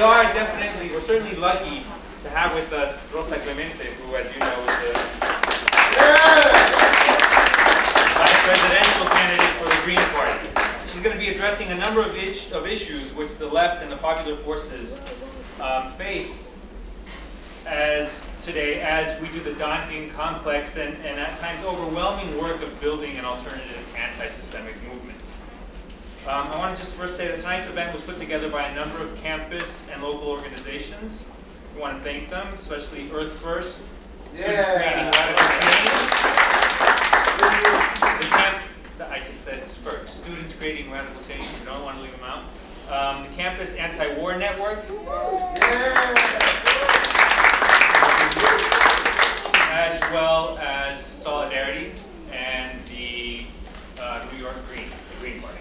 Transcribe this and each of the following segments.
we're certainly lucky to have with us Rosa Clemente, who, as you know, is the vice presidential candidate for the Green Party. She's going to be addressing a number of issues which the left and the popular forces face today as we do the daunting, complex, and at times overwhelming work of building an alternative anti-systemic movement. I want to just first say that tonight's event was put together by a number of campus and local organizations. We want to thank them, especially Earth First, Students Creating Radical Change. I just said SPERC, Students Creating Radical Change. We don't want to leave them out. The Campus Anti-War Network. As well as Solidarity and the New York Green Party.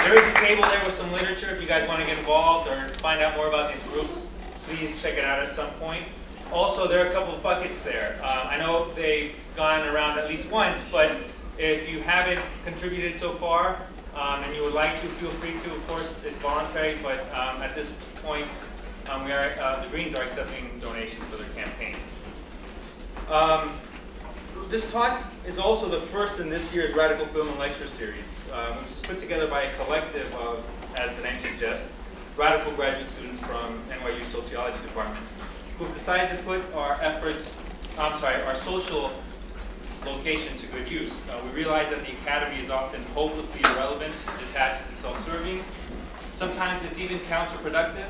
There is a table there with some literature if you guys want to get involved or find out more about these groups. Please check it out at some point. Also, there are a couple of buckets there. I know they've gone around at least once, but if you haven't contributed so far and you would like to, feel free to. Of course, it's voluntary, but at this point, the Greens are accepting donations for their campaign. This talk is also the first in this year's Radical Film and Lecture Series, which is put together by a collective of, as the name suggests, radical graduate students from NYU Sociology Department, who've decided to put our social location to good use. We realize that the academy is often hopelessly irrelevant, detached, and self-serving. Sometimes it's even counterproductive,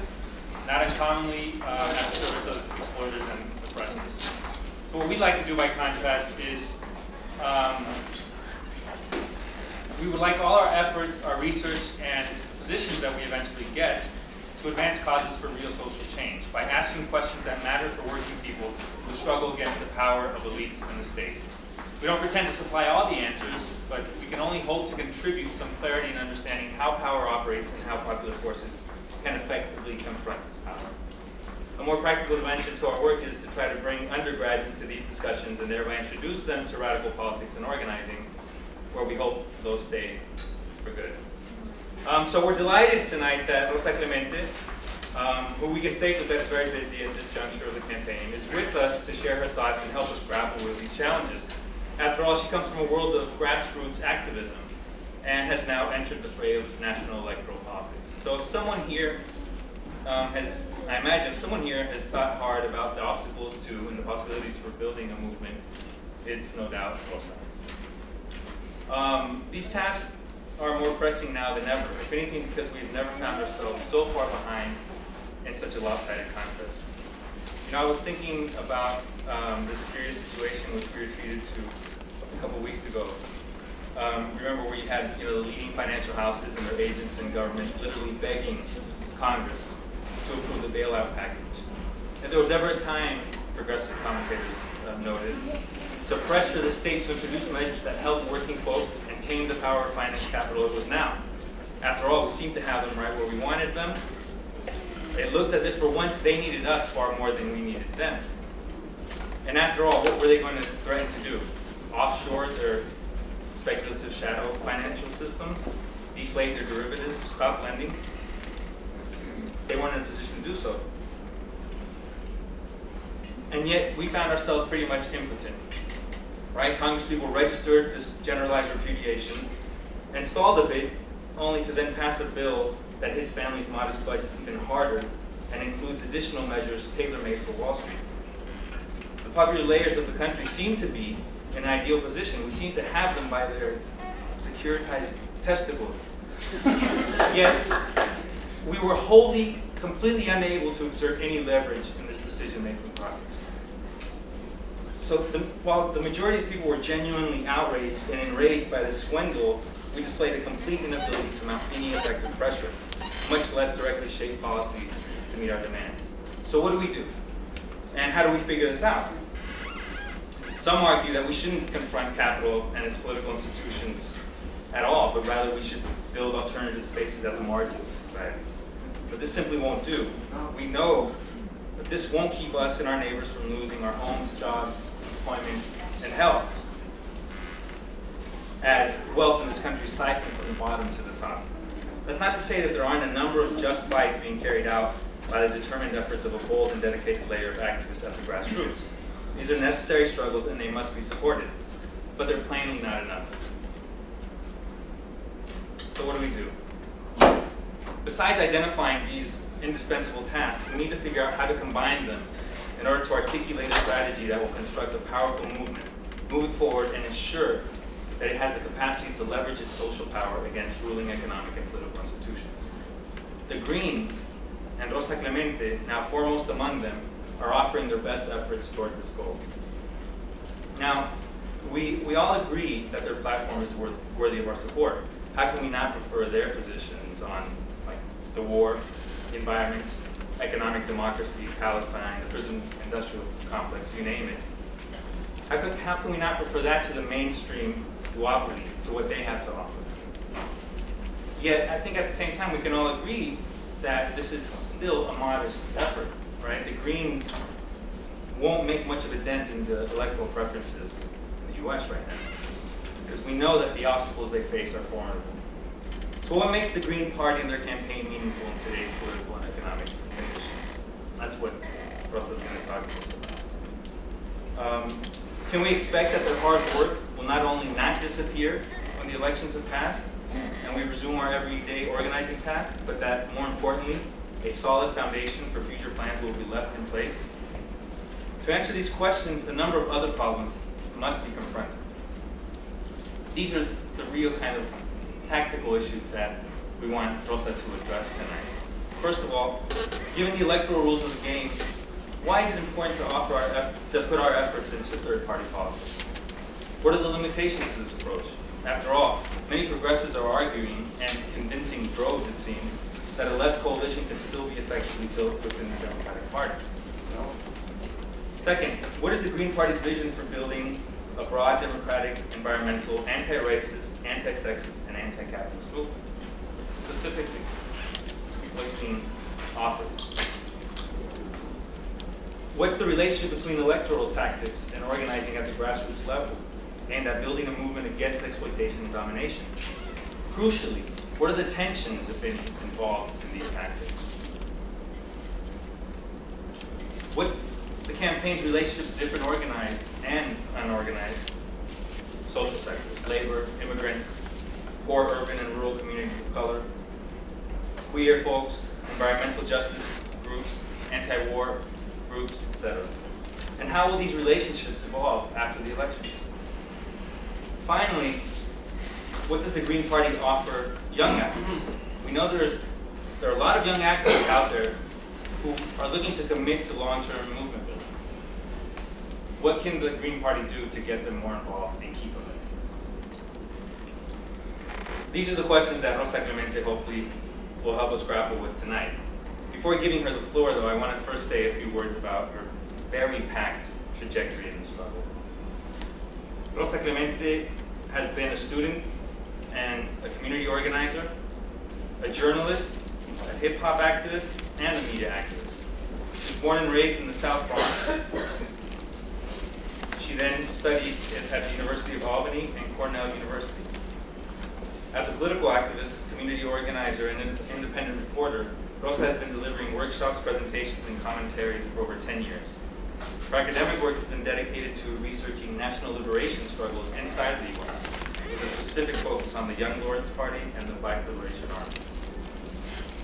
not uncommonly at the service of exploiters and oppressors. But what we'd like to do, by contrast, is we would like all our efforts, our research, and positions that we eventually get to advance causes for real social change by asking questions that matter for working people who struggle against the power of elites in the state. We don't pretend to supply all the answers, but we can only hope to contribute some clarity in understanding how power operates and how popular forces can effectively confront this power. A more practical dimension to our work is to try to bring undergrads into these discussions and thereby introduce them to radical politics and organizing, where we hope they'll stay for good. So we're delighted tonight that Rosa Clemente, who we can safely bet is very busy at this juncture of the campaign, is with us to share her thoughts and help us grapple with these challenges. After all, she comes from a world of grassroots activism and has now entered the fray of national electoral politics. So if someone here I imagine if someone here has thought hard about the obstacles to and the possibilities for building a movement, it's no doubt Rosa. These tasks are more pressing now than ever, if anything because we've never found ourselves so far behind in such a lopsided contest. You know, I was thinking about this curious situation which we were treated to a couple weeks ago. Remember where you had the leading financial houses and their agents in government literally begging Congress to approve the bailout package. If there was ever a time, progressive commentators noted, to pressure the state to introduce measures that help working folks and tame the power of finance capital, it was now. After all, we seem to have them right where we wanted them. It looked as if for once they needed us far more than we needed them. And after all, what were they going to threaten to do? Offshore their speculative shadow financial system? Deflate their derivatives? Stop lending? They weren't in a position to do so. And yet, we found ourselves pretty much impotent. Right? Congresspeople registered this generalized repudiation and stalled a bit, only to then pass a bill that hits families' modest budgets even harder and includes additional measures tailor-made for Wall Street. The popular layers of the country seem to be in an ideal position. We seem to have them by their securitized testicles. Yet, we were wholly, completely unable to exert any leverage in this decision-making process. So while the majority of people were genuinely outraged and enraged by this swindle, we displayed a complete inability to mount any effective pressure, much less directly shape policy to meet our demands. So what do we do? And how do we figure this out? Some argue that we shouldn't confront capital and its political institutions at all, but rather we should build alternative spaces at the margins of society. But this simply won't do. We know that this won't keep us and our neighbors from losing our homes, jobs, employment, and health, as wealth in this country is siphoned from the bottom to the top. That's not to say that there aren't a number of just fights being carried out by the determined efforts of a bold and dedicated layer of activists at the grassroots. These are necessary struggles and they must be supported, but they're plainly not enough. So what do we do? Besides identifying these indispensable tasks, we need to figure out how to combine them in order to articulate a strategy that will construct a powerful movement, move it forward, and ensure that it has the capacity to leverage its social power against ruling economic and political institutions. The Greens, and Rosa Clemente, now foremost among them, are offering their best efforts toward this goal. Now, we all agree that their platform is worthy of our support. How can we not prefer their positions on the war, the environment, economic democracy, Palestine, the prison industrial complex, you name it? How can we not prefer that to the mainstream duopoly, to what they have to offer? Yet, I think at the same time, we can all agree that this is still a modest effort, right? The Greens won't make much of a dent in the electoral preferences in the US right now, because we know that the obstacles they face are formidable. So what makes the Green Party and their campaign meaningful in today's political and economic conditions? That's what Rosa's going to talk to us about. Can we expect that their hard work will not only not disappear when the elections have passed and we resume our everyday organizing tasks, but that, more importantly, a solid foundation for future plans will be left in place? To answer these questions, a number of other problems must be confronted. These are the real kind of tactical issues that we want Rosa to address tonight. First of all, given the electoral rules of the game, why is it important to put our efforts into third-party politics? What are the limitations to this approach? After all, many progressives are arguing, and convincing droves it seems, that a left coalition can still be effectively built within the Democratic Party. No. Second, what is the Green Party's vision for building a broad democratic, environmental, anti-racist, anti-sexist, and anti-capitalist movement? Specifically, what's being offered? What's the relationship between electoral tactics and organizing at the grassroots level, aimed at building a movement against exploitation and domination? Crucially, what are the tensions, if any, involved in these tactics? What's the campaign's relationship to different organized and unorganized social sectors, labor, immigrants, poor urban and rural communities of color, queer folks, environmental justice groups, anti-war groups, etc.? And how will these relationships evolve after the elections? Finally, what does the Green Party offer young activists? We know there are a lot of young activists out there who are looking to commit to long-term movement building. What can the Green Party do to get them more involved and keep them in? These are the questions that Rosa Clemente hopefully will help us grapple with tonight. Before giving her the floor, though, I want to first say a few words about her very packed trajectory in the struggle. Rosa Clemente has been a student and a community organizer, a journalist, a hip-hop activist, and a media activist. She was born and raised in the South Bronx. She then studied at the University of Albany and Cornell University. As a political activist, community organizer, and an independent reporter, Rosa has been delivering workshops, presentations, and commentary for over 10 years. Her academic work has been dedicated to researching national liberation struggles inside the U.S., with a specific focus on the Young Lords Party and the Black Liberation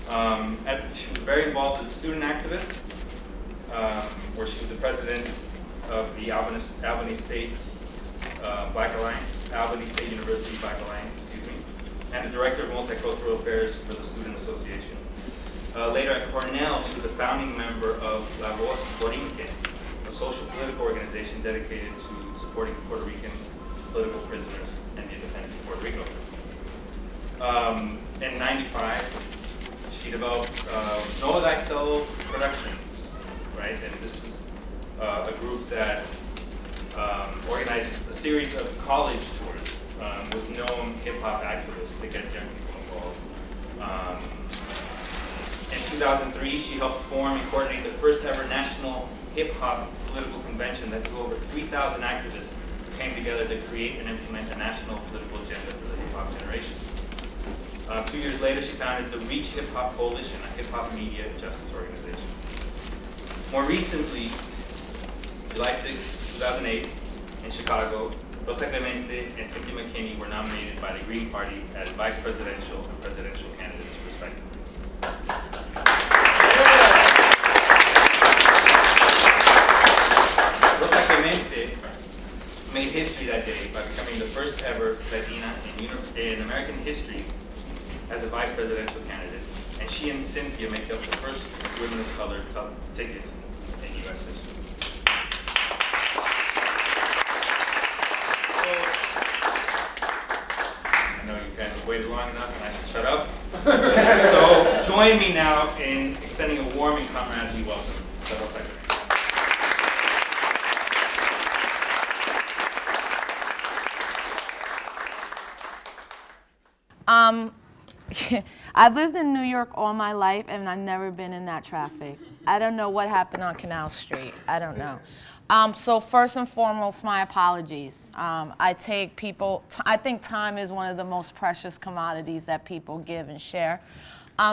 Army. She was very involved as a student activist, where she was the president of the Albany State Black Alliance, Albany State University Black Alliance, and the director of multicultural affairs for the Student Association. Later at Cornell, she was a founding member of La Voz Borinquen, a social political organization dedicated to supporting Puerto Rican political prisoners and the independence of Puerto Rico. In '95, she developed Know Thyself Productions, right? And this is a group that organizes a series of college tours with known hip-hop activists to get young people involved. In 2003, she helped form and coordinate the first ever national hip-hop political convention that drew over 3,000 activists who came together to create and implement a national political agenda for the hip-hop generation. 2 years later, she founded the Reach Hip Hop Coalition, a hip hop media justice organization. More recently, July 6, 2008, in Chicago, Rosa Clemente and Cynthia McKinney were nominated by the Green Party as vice presidential and presidential candidates, respectively. Rosa Clemente made history that day by becoming the first ever Latina in American history as a vice presidential candidate, and she and Cynthia make up the first women of color ticket in U.S. history. So, I know you guys have waited long enough and I should shut up. So join me now in extending a warm and comradely welcome to Rosa Clemente. I've lived in New York all my life, and I've never been in that traffic. I don't know what happened on Canal Street. I don't know. So first and foremost, my apologies. I think time is one of the most precious commodities that people give and share.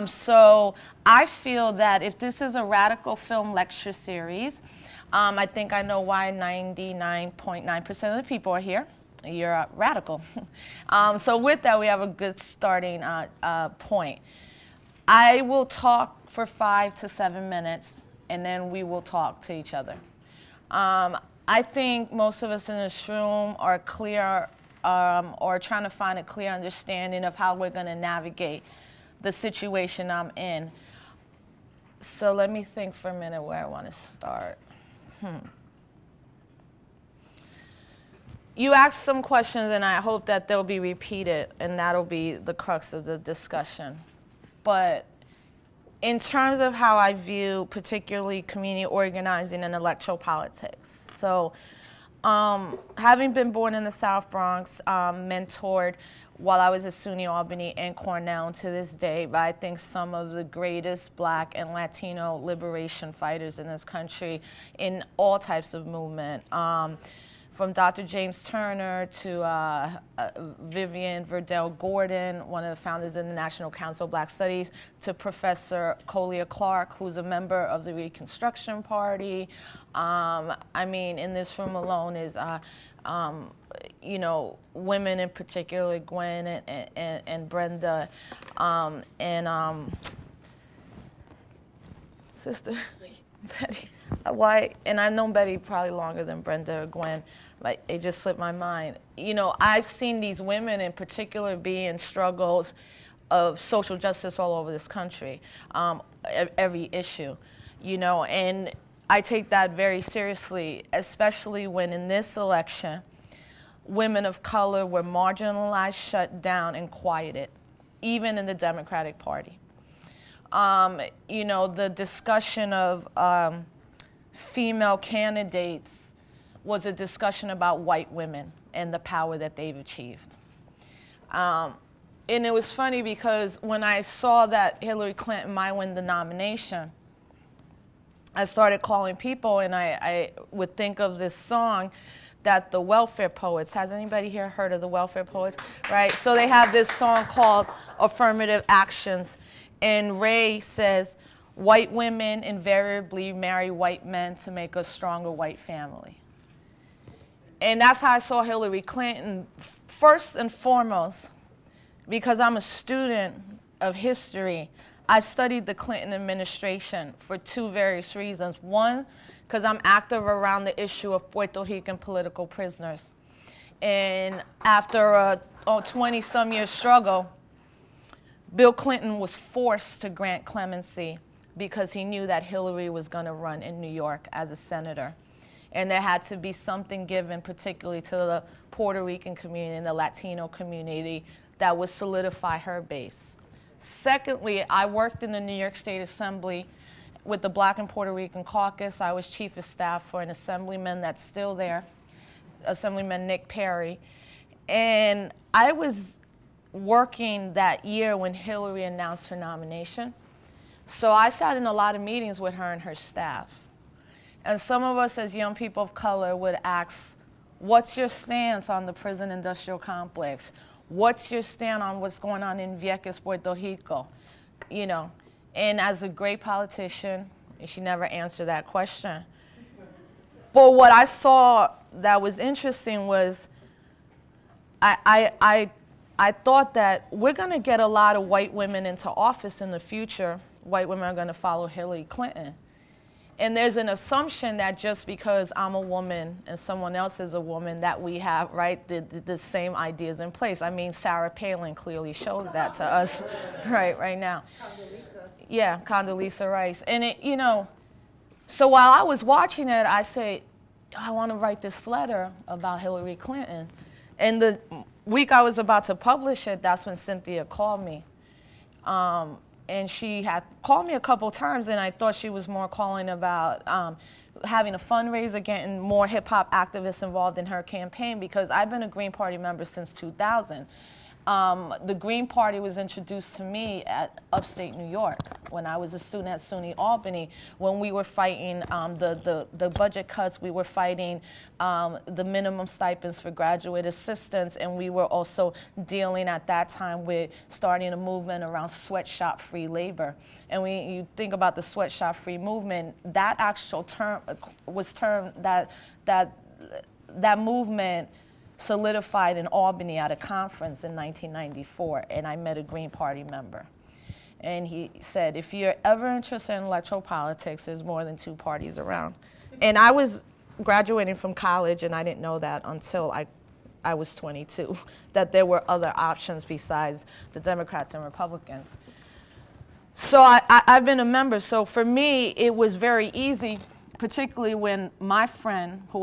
So I feel that if this is a radical film lecture series, I think I know why 99.9% of the people are here. You're radical. So with that, we have a good starting point. I will talk for 5 to 7 minutes, and then we will talk to each other. I think most of us in this room are clear or trying to find a clear understanding of how we're going to navigate the situation I'm in. So let me think for a minute where I want to start. You asked some questions, and I hope that they'll be repeated, and that'll be the crux of the discussion. But in terms of how I view particularly community organizing and electoral politics, so having been born in the South Bronx, mentored while I was at SUNY Albany and Cornell, and to this day, by I think some of the greatest Black and Latino liberation fighters in this country in all types of movement. From Dr. James Turner to Vivian Verdell Gordon, one of the founders of the National Council of Black Studies, to Professor Collier Clark, who's a member of the Reconstruction Party. I mean, in this room alone is, you know, women in particular, Gwen and Brenda, Sister Betty. Why? And I've known Betty probably longer than Brenda or Gwen. Like, it just slipped my mind. You know, I've seen these women in particular be in struggles of social justice all over this country, every issue, you know, and I take that very seriously, especially when in this election, women of color were marginalized, shut down, and quieted, even in the Democratic Party. You know, the discussion of female candidates was a discussion about white women and the power that they've achieved. And it was funny because when I saw that Hillary Clinton might win the nomination, I started calling people, and I would think of this song that the Welfare Poets, has anybody here heard of the Welfare Poets? Right, so they have this song called Affirmative Actions, and Ray says, white women invariably marry white men to make a stronger white family. And that's how I saw Hillary Clinton, first and foremost, because I'm a student of history. I studied the Clinton administration for 2 various reasons. One, because I'm active around the issue of Puerto Rican political prisoners. And after a 20-some year struggle, Bill Clinton was forced to grant clemency because he knew that Hillary was going to run in New York as a senator. And there had to be something given, particularly to the Puerto Rican community and the Latino community, that would solidify her base. Secondly, I worked in the New York State Assembly with the Black and Puerto Rican Caucus. I was chief of staff for an assemblyman that's still there, Assemblyman Nick Perry. And I was working that year when Hillary announced her nomination. So I sat in a lot of meetings with her and her staff. And some of us as young people of color would ask, what's your stance on the prison industrial complex? What's your stand on what's going on in Vieques, Puerto Rico? You know, and as a great politician, she never answered that question. But what I saw that was interesting was I thought that we're going to get a lot of white women into office in the future. White women are going to follow Hillary Clinton. And there's an assumption that just because I'm a woman and someone else is a woman that we have, right, the same ideas in place. I mean, Sarah Palin clearly shows that to us right now. Condoleezza. Yeah, Condoleezza Rice. And, it, you know, so while I was watching it, I said, I want to write this letter about Hillary Clinton. And the week I was about to publish it, that's when Cynthia called me. And she had called me a couple times, and I thought she was more calling about having a fundraiser, getting more hip-hop activists involved in her campaign, because I've been a Green Party member since 2000. The Green Party was introduced to me at upstate New York when I was a student at SUNY Albany, when we were fighting the budget cuts, we were fighting the minimum stipends for graduate assistants, and we were also dealing at that time with starting a movement around sweatshop-free labor. And when you think about the sweatshop-free movement, that actual term was termed that movement solidified in Albany at a conference in 1994, and I met a Green Party member. And he said, if you're ever interested in electoral politics, there's more than 2 parties around. And I was graduating from college, and I didn't know that until I was 22, that there were other options besides the Democrats and Republicans. So I've been a member. So for me, it was very easy, particularly when my friend, who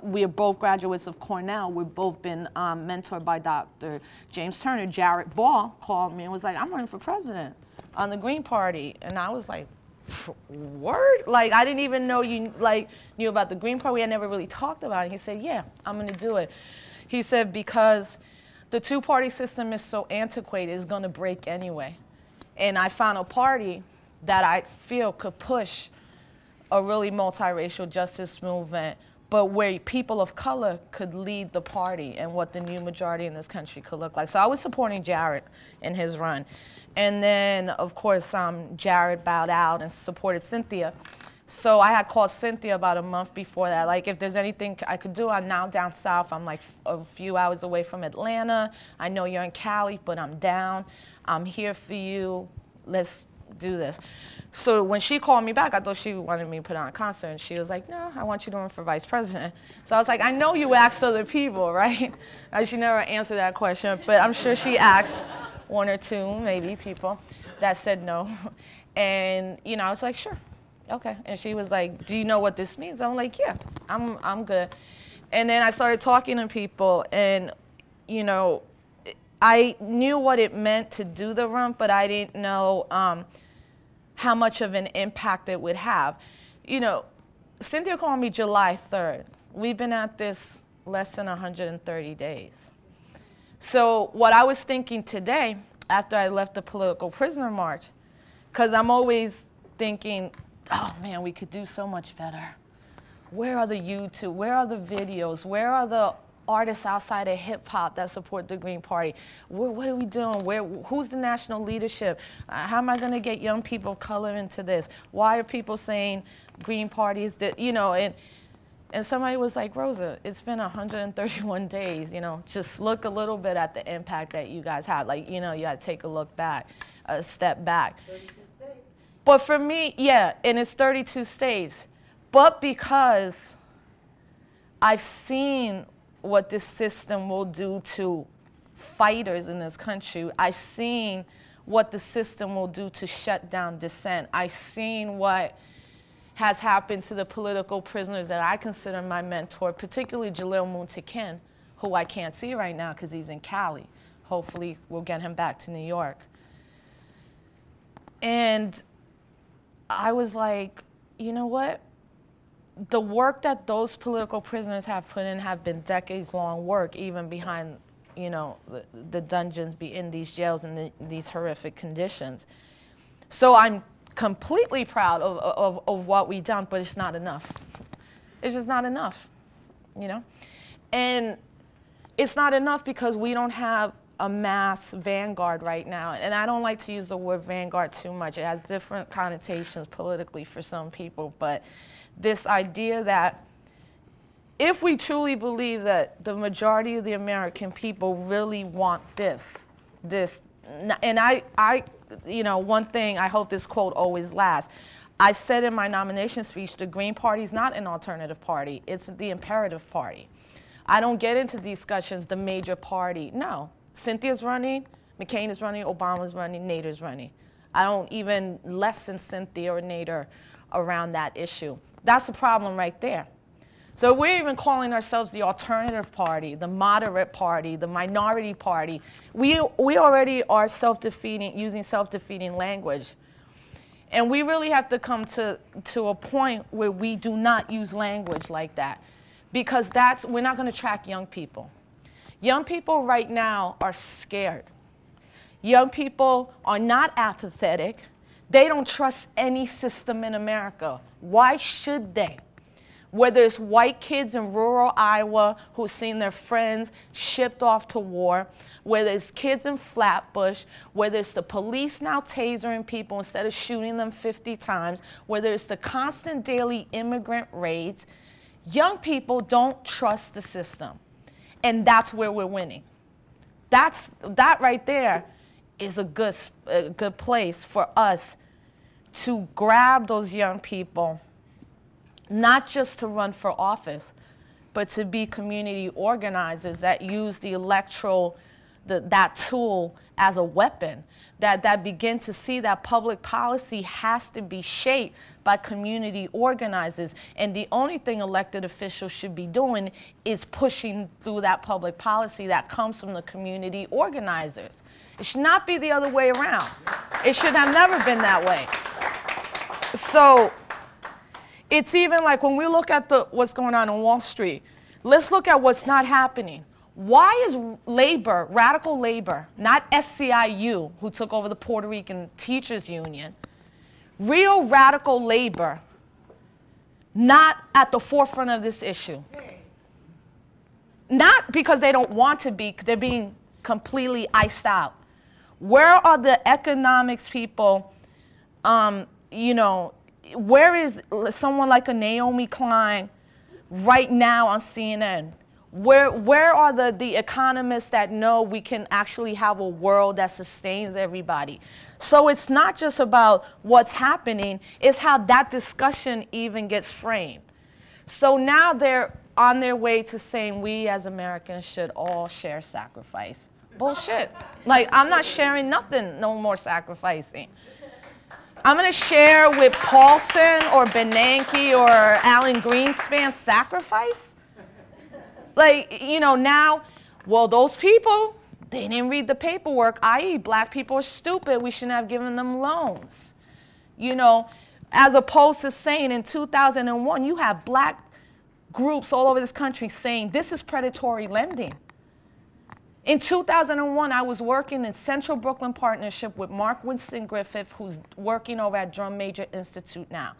we are both graduates of Cornell. We've both been mentored by Dr. James Turner. Jarrett Ball called me and was like, I'm running for president on the Green Party. And I was like, word? Like, I didn't even know you knew about the Green Party. We had never really talked about it. He said, yeah, I'm going to do it. He said, because the 2-party system is so antiquated, it's going to break anyway. And I found a party that I feel could push a really multiracial justice movement, but where people of color could lead the party and what the new majority in this country could look like. So I was supporting Jared in his run. And then, of course, Jared bowed out and supported Cynthia. So I had called Cynthia about a month before that, like, if there's anything I could do. I'm now down south. I'm like a few hours away from Atlanta. I know you're in Cali, but I'm down. I'm here for you. Let's do this. So when she called me back, I thought she wanted me to put on a concert, and she was like, no, I want you to run for vice president. So I was like, I know you asked other people, right? She never answered that question, but I'm sure she asked 1 or 2, maybe, people that said no. And, you know, I was like, sure, okay. And she was like, do you know what this means? I'm like, yeah, I'm good. And then I started talking to people, and, you know, I knew what it meant to do the run, but I didn't know how much of an impact it would have. You know, Cynthia called me July 3rd. We've been at this less than 130 days. So what I was thinking today, after I left the political prisoner march, because I'm always thinking, oh man, we could do so much better. Where are the YouTube? Where are the videos? Where are the artists outside of hip hop that support the Green Party? What are we doing? Who's the national leadership? How am I going to get young people of color into this? Why are people saying Green Party is, you know, and somebody was like, Rosa, it's been 131 days, you know, just look a little bit at the impact that you guys have. Like, you know, you got to take a look back, a step back. 32 states. But for me, yeah, and it's 32 states. But because I've seen what this system will do to fighters in this country. I've seen what the system will do to shut down dissent. I've seen what has happened to the political prisoners that I consider my mentor, particularly Jalil Muntaqin, who I can't see right now because he's in Cali. Hopefully we'll get him back to New York. And I was like, you know what? The work that those political prisoners have put in have been decades-long work, even behind, you know, the dungeons, in these jails and these horrific conditions. So I'm completely proud of what we've done, but it's not enough. It's just not enough, you know? And it's not enough because we don't have a mass vanguard right now. And I don't like to use the word vanguard too much. It has different connotations politically for some people. But this idea that if we truly believe that the majority of the American people really want this, and you know, one thing, I hope this quote always lasts. I said in my nomination speech, the Green Party is not an alternative party. It's the imperative party. I don't get into discussions, the major party. No. Cynthia's running, McCain is running, Obama's running, Nader's running. I don't even lessen Cynthia or Nader around that issue. That's the problem right there. So we're even calling ourselves the alternative party, the moderate party, the minority party. We already are self-defeating, using self-defeating language. And we really have to come to a point where we do not use language like that. Because we're not going to track young people. Young people right now are scared. Young people are not apathetic. They don't trust any system in America. Why should they? Whether it's white kids in rural Iowa who've seen their friends shipped off to war, whether it's kids in Flatbush, whether it's the police now tasering people instead of shooting them 50 times, whether it's the constant daily immigrant raids, young people don't trust the system. And that's where we're winning. That right there is a good place for us to grab those young people, not just to run for office, but to be community organizers that use the that tool as a weapon, that begin to see that public policy has to be shaped by community organizers. And the only thing elected officials should be doing is pushing through that public policy that comes from the community organizers. It should not be the other way around. It should have never been that way. So it's even like when we look at what's going on Wall Street, let's look at what's not happening. Why is labor, radical labor, not SCIU, who took over the Puerto Rican Teachers Union, real radical labor, not at the forefront of this issue? Not because they don't want to be, they're being completely iced out. Where are the economics people, you know, where is someone like a Naomi Klein right now on CNN? Where are the economists that know we can actually have a world that sustains everybody? So it's not just about what's happening, it's how that discussion even gets framed. So now they're on their way to saying we as Americans should all share sacrifice. Bullshit. Like, I'm not sharing nothing, no more sacrificing. I'm going to share with Paulson or Bernanke or Alan Greenspan's sacrifice? Like, you know, now, well, those people, they didn't read the paperwork, i.e. black people are stupid, we shouldn't have given them loans. You know, as opposed to saying in 2001, you have black groups all over this country saying this is predatory lending. In 2001, I was working in Central Brooklyn Partnership with Mark Winston Griffith, who's working over at Drum Major Institute now.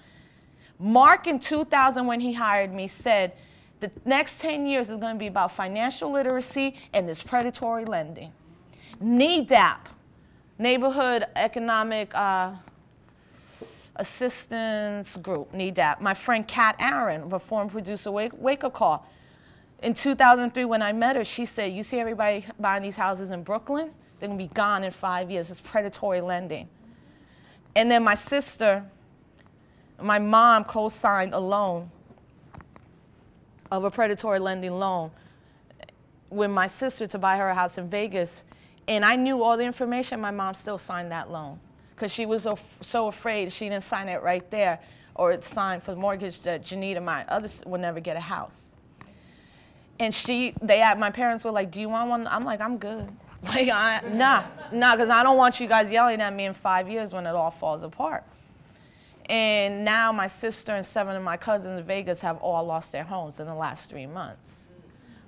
Mark, in 2000, when he hired me, said, the next 10 years is going to be about financial literacy and this predatory lending. NEDAP, Neighborhood Economic Assistance Group, NEDAP. My friend Kat Aaron, reform producer, wake up call. In 2003, when I met her, she said, you see everybody buying these houses in Brooklyn? They're going to be gone in 5 years. It's predatory lending. And then my sister, my mom co-signed a loan of a predatory lending loan with my sister to buy her a house in Vegas. And I knew all the information. My mom still signed that loan because she was so afraid she didn't sign it right there or it's signed for the mortgage that Janita, my others, would never get a house. And my parents were like, do you want one? I'm like, I'm good. Like, nah, because I don't want you guys yelling at me in 5 years when it all falls apart. And now my sister and 7 of my cousins in Vegas have all lost their homes in the last 3 months.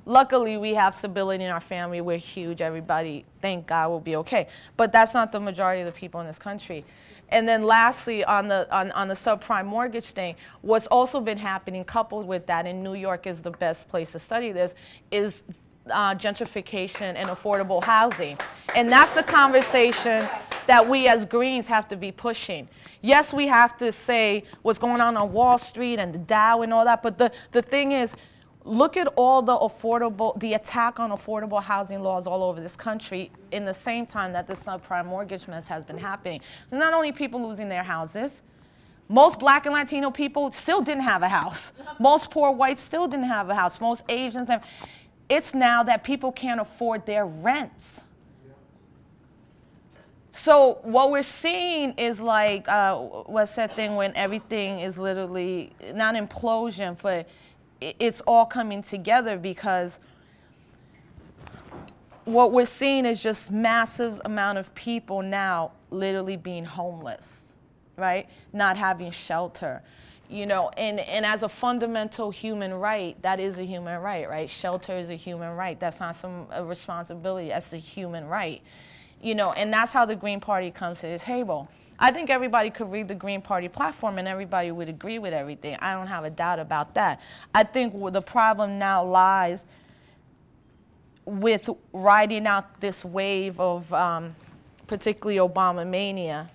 Luckily, we have stability in our family. We're huge. Everybody, thank God, will be okay. But that's not the majority of the people in this country. And then lastly, on the subprime mortgage thing, what's also been happening coupled with that, and New York is the best place to study this, is gentrification and affordable housing. And that's the conversation that we as Greens have to be pushing. Yes, we have to say what's going on Wall Street and the Dow and all that, but the thing is, look at all the attack on affordable housing laws all over this country in the same time that the subprime mortgage mess has been happening. There's not only people losing their houses, most Black and Latino people still didn't have a house. Most poor whites still didn't have a house. Most Asians. It's now that people can't afford their rents. So what we're seeing is like, what's that thing when everything is literally, not implosion, but it's all coming together, because what we're seeing is just massive amount of people now literally being homeless, right? Not having shelter, you know, and as a fundamental human right, that is a human right, right? Shelter is a human right. That's not a responsibility, that's a human right, you know, and that's how the Green Party comes to the table. I think everybody could read the Green Party platform and everybody would agree with everything. I don't have a doubt about that. I think the problem now lies with riding out this wave of particularly Obama mania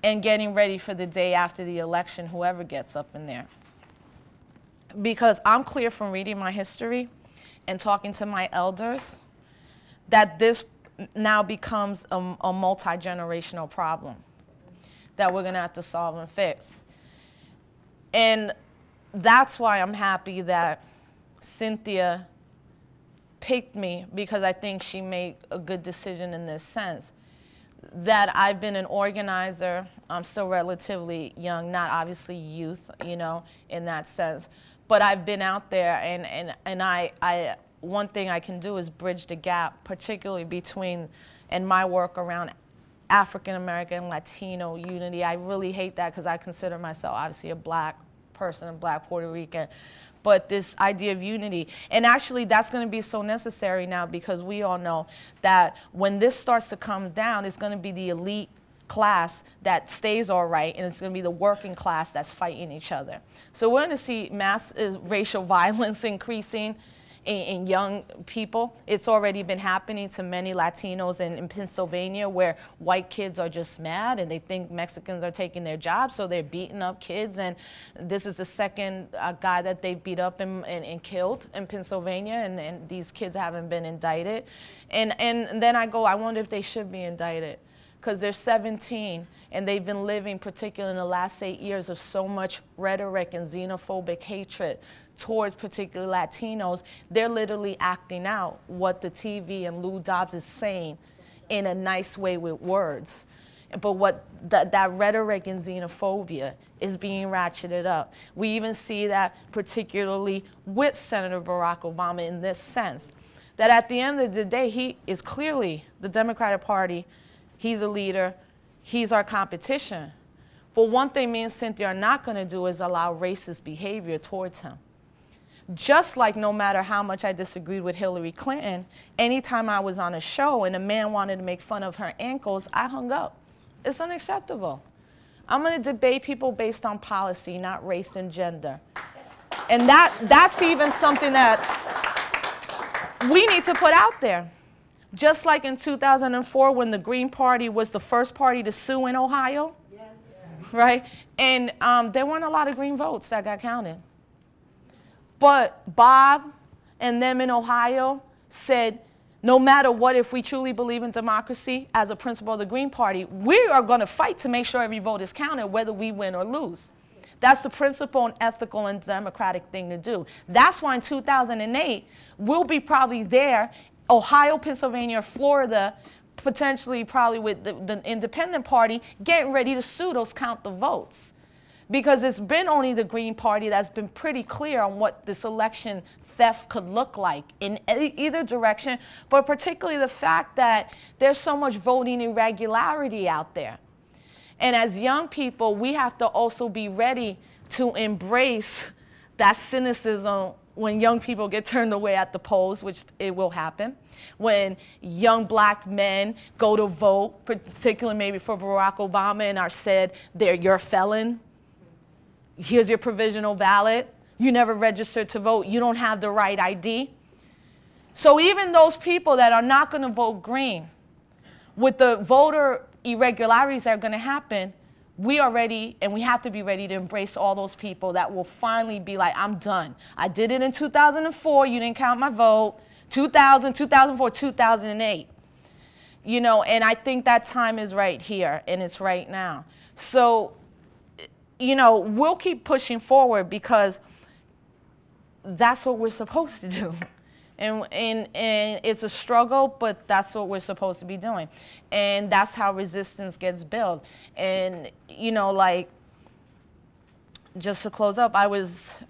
and getting ready for the day after the election, whoever gets up in there. Because I'm clear from reading my history and talking to my elders that this now becomes a multi-generational problem that we're gonna have to solve and fix. And that's why I'm happy that Cynthia picked me, because I think she made a good decision in this sense. That I've been an organizer, I'm still relatively young, not obviously youth, you know, in that sense, but I've been out there, and I one thing I can do is bridge the gap, particularly between, and my work around African American, Latino unity. I really hate that because I consider myself obviously a Black person, a Black Puerto Rican, but this idea of unity. And actually that's going to be so necessary now, because we all know that when this starts to come down, it's going to be the elite class that stays all right, and it's going to be the working class that's fighting each other. So we're going to see mass racial violence increasing in young people. It's already been happening to many Latinos in Pennsylvania, where white kids are just mad and they think Mexicans are taking their jobs, so they're beating up kids. And this is the second guy that they beat up and killed in Pennsylvania, and these kids haven't been indicted. And then I go, I wonder if they should be indicted, because they're 17 and they've been living, particularly in the last 8 years, of so much rhetoric and xenophobic hatred towards particularly Latinos. They're literally acting out what the TV and Lou Dobbs is saying in a nice way with words. But what that rhetoric and xenophobia is being ratcheted up. We even see that particularly with Senator Barack Obama in this sense, that at the end of the day, he is clearly the Democratic Party. He's a leader. He's our competition. But one thing me and Cynthia are not going to do is allow racist behavior towards him. Just like no matter how much I disagreed with Hillary Clinton, anytime I was on a show and a man wanted to make fun of her ankles, I hung up. It's unacceptable. I'm going to debate people based on policy, not race and gender. And that's even something that we need to put out there. Just like in 2004 when the Green Party was the first party to sue in Ohio, yes. Right? And there weren't a lot of Green votes that got counted. But Bob and them in Ohio said, no matter what, if we truly believe in democracy as a principle of the Green Party, we are going to fight to make sure every vote is counted, whether we win or lose. That's the principle and ethical and democratic thing to do. That's why in 2008, we'll be probably there, Ohio, Pennsylvania, Florida, potentially probably with the Independent Party, getting ready to sue those count the votes. Because it's been only the Green Party that's been pretty clear on what this election theft could look like in either direction, but particularly the fact that there's so much voting irregularity out there. And as young people, we have to also be ready to embrace that cynicism when young people get turned away at the polls, which it will happen. When young Black men go to vote, particularly maybe for Barack Obama, and are said, you're a felon. Here's your provisional ballot. You never registered to vote. You don't have the right ID. So even those people that are not going to vote green, with the voter irregularities that are going to happen, we are ready, and we have to be ready to embrace all those people that will finally be like, I'm done. I did it in 2004. You didn't count my vote. 2000, 2004, 2008. You know, and I think that time is right here, and it's right now. So, you know, we'll keep pushing forward because that's what we're supposed to do. And it's a struggle, but that's what we're supposed to be doing. And that's how resistance gets built. And, you know, like, just to close up, I was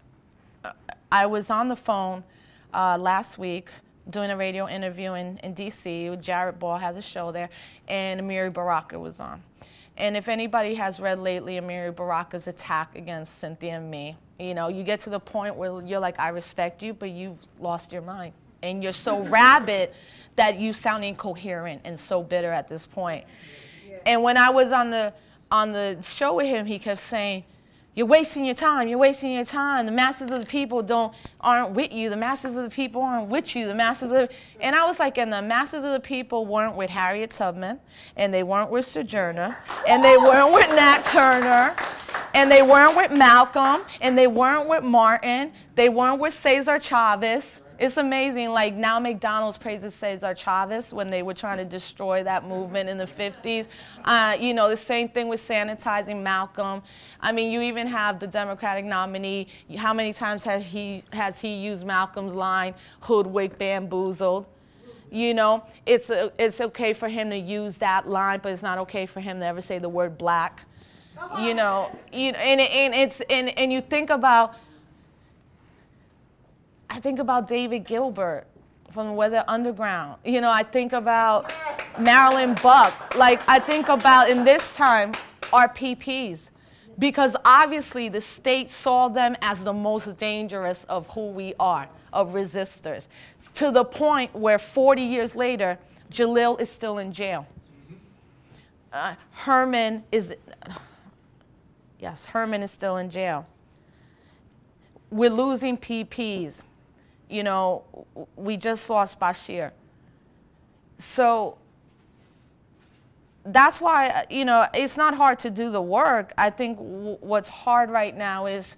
on the phone last week doing a radio interview in D.C. Jared Ball has a show there, and Amiri Baraka was on. And if anybody has read lately Amiri Baraka's attack against Cynthia and me, you know, you get to the point where you're like, I respect you, but you've lost your mind. And you're so rabid that you sound incoherent and so bitter at this point. And when I was on the show with him, he kept saying, you're wasting your time, you're wasting your time. The masses of the people aren't with you. The masses of the people aren't with you. And I was like, and the masses of the people weren't with Harriet Tubman, and they weren't with Sojourner, and they weren't with Nat Turner, and they weren't with Malcolm, and they weren't with Martin, they weren't with Cesar Chavez. It's amazing, like now McDonald's praises Cesar Chavez when they were trying to destroy that movement in the 50s. You know, the same thing with sanitizing Malcolm. I mean, you even have the Democratic nominee. How many times has he used Malcolm's line, hoodwinked, bamboozled? You know, it's okay for him to use that line, but it's not okay for him to ever say the word black. You know, and you think about, I think about David Gilbert from the Weather Underground. You know, I think about Marilyn Buck. Like, I think about, in this time, our PPs. Because obviously the state saw them as the most dangerous of who we are, of resistors. To the point where 40 years later, Jalil is still in jail. Herman is still in jail. We're losing PPs. You know, we just lost Bashir. So that's why, you know, it's not hard to do the work. I think what's hard right now is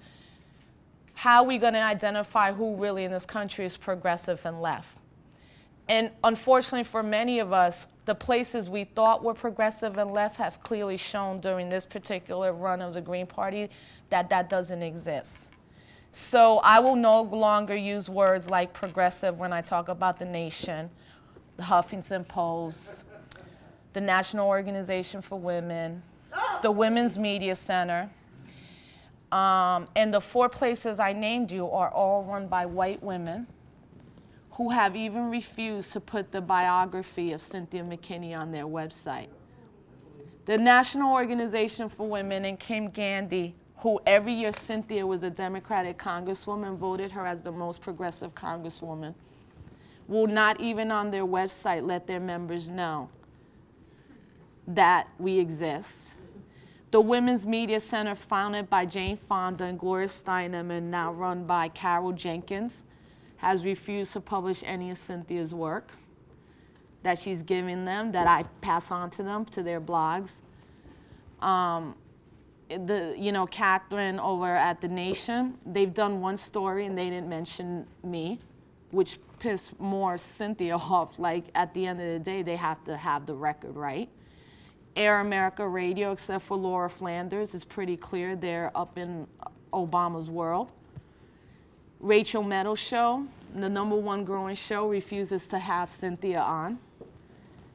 how we're going to identify who really in this country is progressive and left. And unfortunately for many of us, the places we thought were progressive and left have clearly shown during this particular run of the Green Party that that doesn't exist. So I will no longer use words like progressive when I talk about the Nation, the Huffington Post, the National Organization for Women, the Women's Media Center. And the 4 places I named you are all run by white women who have even refused to put the biography of Cynthia McKinney on their website. The National Organization for Women and Kim Gandhi, who every year Cynthia was a Democratic congresswoman, voted her as the most progressive congresswoman, will not even on their website let their members know that we exist. The Women's Media Center, founded by Jane Fonda and Gloria Steinem and now run by Carol Jenkins, has refused to publish any of Cynthia's work that she's giving them, that I pass on to them, to their blogs. You know, Catherine over at The Nation, they've done one story and they didn't mention me, which pissed more Cynthia off. Like, at the end of the day, they have to have the record right. Air America Radio, except for Laura Flanders, is pretty clear they're up in Obama's world. Rachel Meadow's show, the #1 growing show, refuses to have Cynthia on.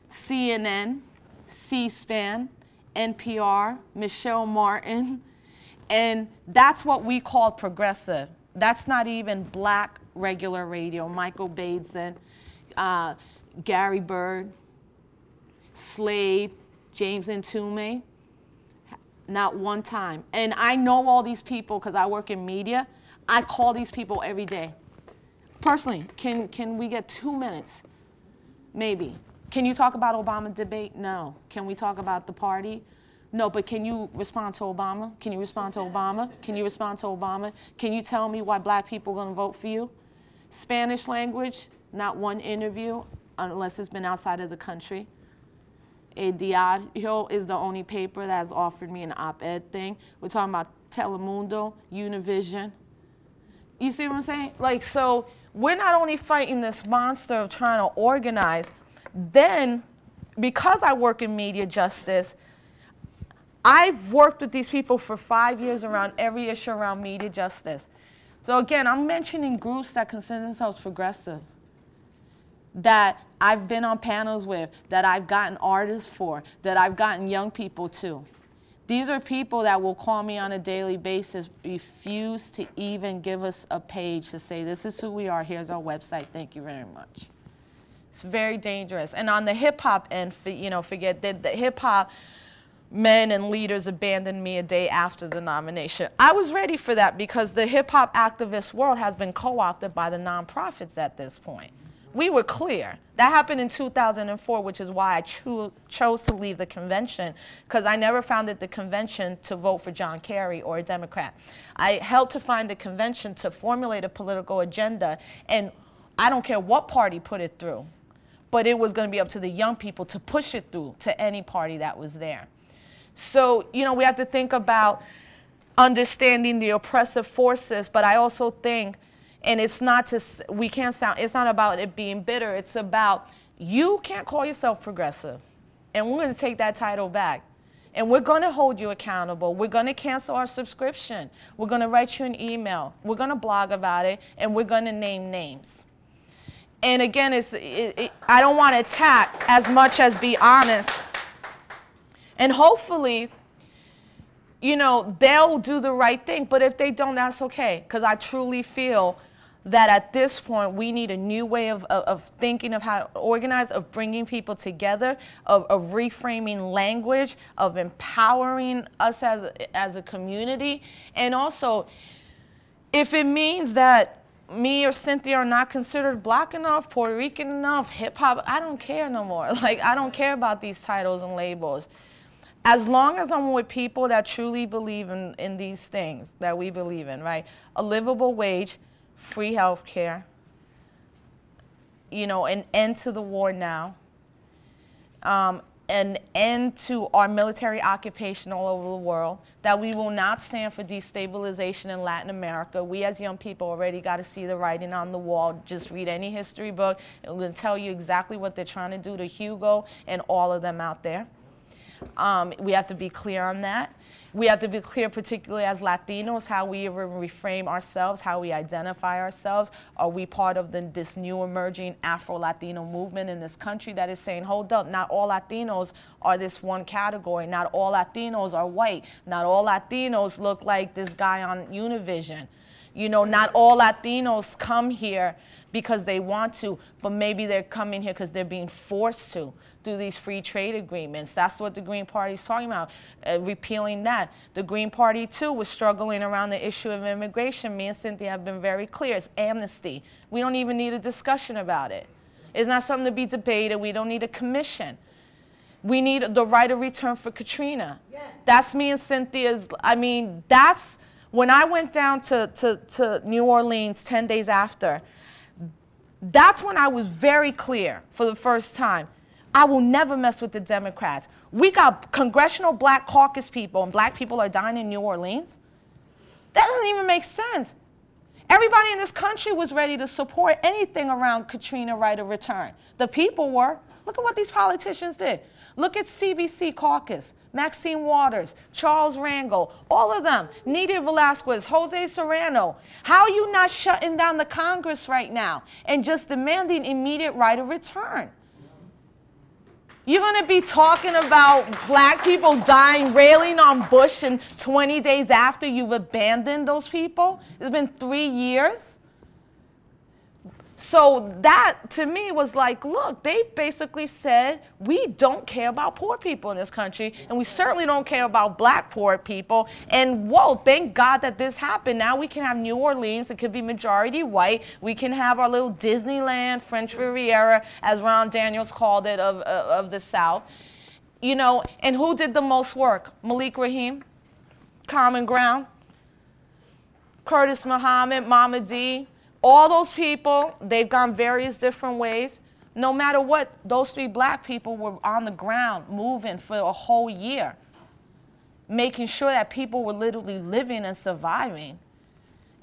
CNN, C-SPAN, NPR, Michelle Martin, and that's what we call progressive. That's not even black regular radio. Michael Bateson, Gary Bird, Slade, James Ntume, not one time. And I know all these people because I work in media. I call these people every day. Personally, can we get 2 minutes? Maybe. Can you talk about Obama debate? No. Can we talk about the party? No, but can you respond to Obama? Can you respond to Obama? Can you respond to Obama? Can you tell me why black people are going to vote for you? Spanish language, not one interview, unless it's been outside of the country. El Diario is the only paper that has offered me an op-ed thing. We're talking about Telemundo, Univision. You see what I'm saying? Like, so we're not only fighting this monster of trying to organize, then because I work in media justice, I've worked with these people for 5 years around every issue around media justice. So again, I'm mentioning groups that consider themselves progressive, that I've been on panels with, that I've gotten artists for, that I've gotten young people to. These are people that will call me on a daily basis, refuse to even give us a page to say, this is who we are, here's our website, thank you very much. It's very dangerous. And on the hip hop end, you know, forget that the hip hop men and leaders abandoned me a day after the nomination. I was ready for that because the hip hop activist world has been co-opted by the nonprofits at this point. We were clear. That happened in 2004, which is why I chose to leave the convention, because I never founded the convention to vote for John Kerry or a Democrat. I helped to find the convention to formulate a political agenda, and I don't care what party put it through, but it was going to be up to the young people to push it through to any party that was there. So, you know, we have to think about understanding the oppressive forces, but I also think, and it's not to, we can't sound, it's not about it being bitter, it's about you can't call yourself progressive. And we're going to take that title back. And we're going to hold you accountable. We're going to cancel our subscription. We're going to write you an email. We're going to blog about it, and we're going to name names. And again, I don't want to attack as much as be honest. And hopefully, you know, they'll do the right thing. But if they don't, that's okay. Because I truly feel that at this point, we need a new way of thinking of how to organize, of bringing people together, of reframing language, of empowering us as a community. And also, if it means that me or Cynthia are not considered black enough, Puerto Rican enough, hip hop, I don't care no more. Like, I don't care about these titles and labels. As long as I'm with people that truly believe in these things that we believe in, right? A livable wage, free health care, you know, an end to the war now, an end to our military occupation all over the world, that we will not stand for destabilization in Latin America. We as young people already got to see the writing on the wall. Just read any history book. It will tell you exactly what they're trying to do to Hugo and all of them out there. We have to be clear on that. We have to be clear, particularly as Latinos, how we reframe ourselves, how we identify ourselves. Are we part of this new emerging Afro-Latino movement in this country that is saying, hold up, not all Latinos are this one category. Not all Latinos are white. Not all Latinos look like this guy on Univision. You know, not all Latinos come here because they want to, but maybe they're coming here because they're being forced to through these free trade agreements. That's what the Green Party is talking about, repealing that. The Green Party, too, was struggling around the issue of immigration. Me and Cynthia have been very clear. It's amnesty. We don't even need a discussion about it. It's not something to be debated. We don't need a commission. We need the right of return for Katrina. Yes. That's me and Cynthia's, I mean, that's, when I went down to New Orleans 10 days after, that's when I was very clear for the first time. I will never mess with the Democrats. We got Congressional Black Caucus people, and black people are dying in New Orleans. That doesn't even make sense. Everybody in this country was ready to support anything around Katrina right of return. The people were. Look at what these politicians did. Look at CBC Caucus, Maxine Waters, Charles Rangel, all of them, Nydia Velasquez, Jose Serrano. How are you not shutting down the Congress right now and just demanding immediate right of return? You're going to be talking about black people dying, railing on Bush, and 20 days after you've abandoned those people? It's been 3 years. So that, to me, was like, look, they basically said, we don't care about poor people in this country, and we certainly don't care about black poor people. And, whoa, thank God that this happened. Now we can have New Orleans. It could be majority white. We can have our little Disneyland, French Riviera, as Ron Daniels called it, of the South. You know, and who did the most work? Malik Rahim, Common Ground, Curtis Muhammad, Mama D. All those people, they've gone various different ways. No matter what, those 3 black people were on the ground moving for a whole year, making sure that people were literally living and surviving.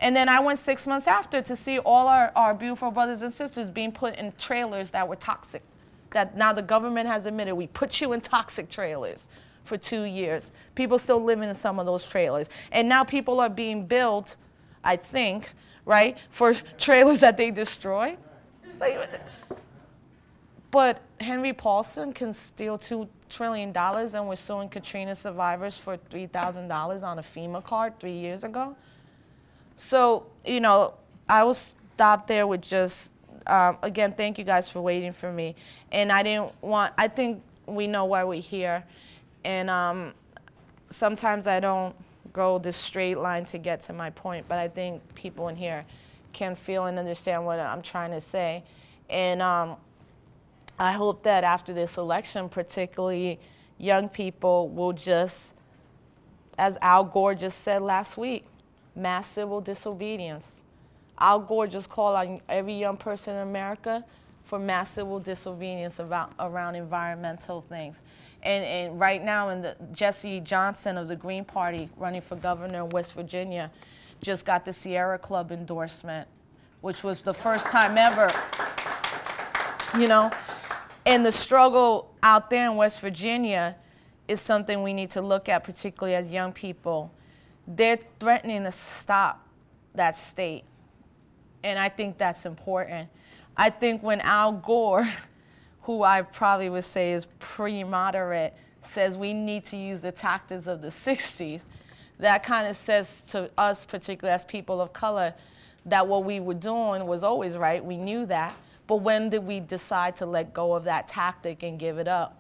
And then I went 6 months after to see all our beautiful brothers and sisters being put in trailers that were toxic, that now the government has admitted we put you in toxic trailers for 2 years. People still living in some of those trailers. And now people are being billed, I think, right, for trailers that they destroyed. But Henry Paulson can steal $2 trillion and we're suing Katrina survivors for $3,000 on a FEMA card 3 years ago. So, you know, I will stop there with just, again, thank you guys for waiting for me. And I think we know why we're here. And sometimes I don't go this straight line to get to my point, but I think people in here can feel and understand what I'm trying to say. And I hope that after this election, particularly young people will just, as Al Gore just said last week, mass civil disobedience. Al Gore just called on every young person in America for mass civil disobedience around environmental things. And right now, Jesse Johnson of the Green Party, running for governor in West Virginia, just got the Sierra Club endorsement, which was the first time ever, you know. And the struggle out there in West Virginia is something we need to look at, particularly as young people. They're threatening to stop that state. And I think that's important. I think when Al Gore, who I probably would say is pretty moderate, says we need to use the tactics of the 60s, that kind of says to us, particularly as people of color, that what we were doing was always right. We knew that. But when did we decide to let go of that tactic and give it up?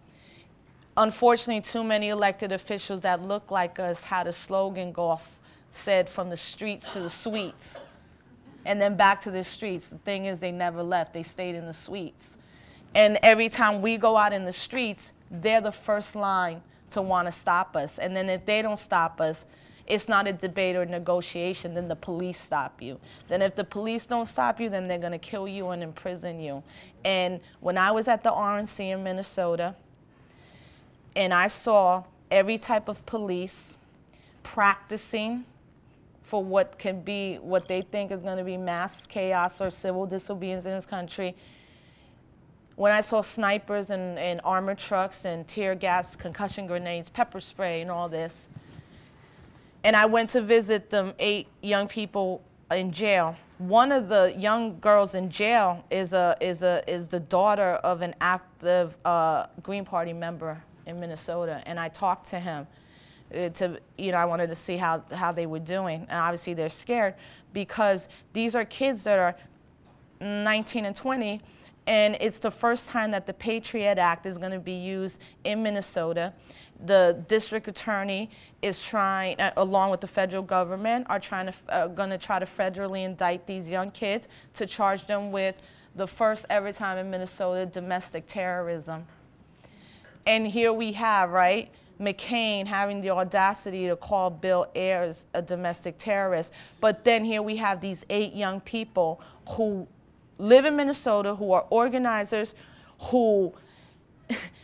Unfortunately, too many elected officials that look like us had a slogan go off, said from the streets to the suites, and then back to the streets. The thing is, they never left. They stayed in the suites. And every time we go out in the streets, they're the first line to want to stop us. And then if they don't stop us, it's not a debate or negotiation, then the police stop you. Then if the police don't stop you, then they're going to kill you and imprison you. And when I was at the RNC in Minnesota, and I saw every type of police practicing for what can be, what they think is going to be mass chaos or civil disobedience in this country, when I saw snipers and armored trucks and tear gas, concussion grenades, pepper spray and all this, and I went to visit them 8 young people in jail. One of the young girls in jail is the daughter of an active Green Party member in Minnesota, and I talked to him. I wanted to see how they were doing, and obviously they're scared because these are kids that are 19 and 20, and it's the first time that the Patriot Act is going to be used in Minnesota. The district attorney is trying, along with the federal government, are going to try to federally indict these young kids to charge them with the first ever time in Minnesota domestic terrorism. And here we have, right, McCain having the audacity to call Bill Ayers a domestic terrorist. But then here we have these 8 young people who live in Minnesota, who are organizers, who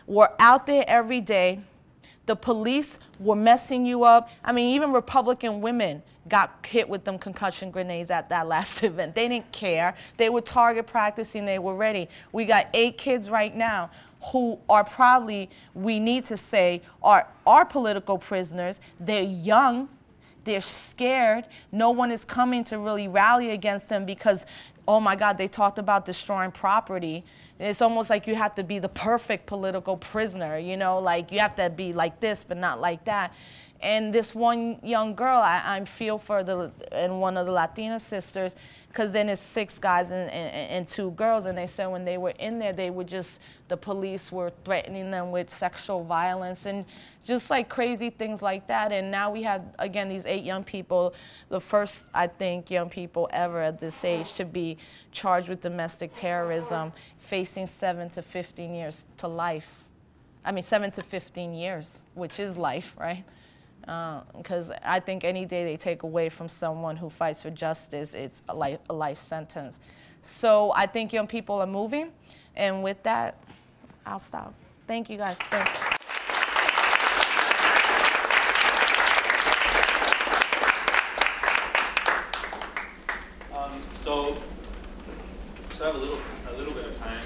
were out there every day. The police were messing you up. I mean, even Republican women got hit with them concussion grenades at that last event. They didn't care. They were target practicing. They were ready. We got 8 kids right now who are probably, we need to say, are political prisoners. They're young. They're scared. No one is coming to really rally against them because, oh my God, they talked about destroying property. It's almost like you have to be the perfect political prisoner, you know, like you have to be like this but not like that. And this one young girl, I feel for and one of the Latina sisters, because then it's 6 guys and 2 girls, and they said when they were in there, they were just, the police were threatening them with sexual violence and just like crazy things like that. And now we have, again, these 8 young people, the first, I think, young people ever at this age to be charged with domestic terrorism, facing 7 to 15 years to life. I mean, 7 to 15 years, which is life, right? Because I think any day they take away from someone who fights for justice, it's a life sentence. So I think young people are moving, and with that, I'll stop. Thank you guys. Thanks. So I have a little bit of time.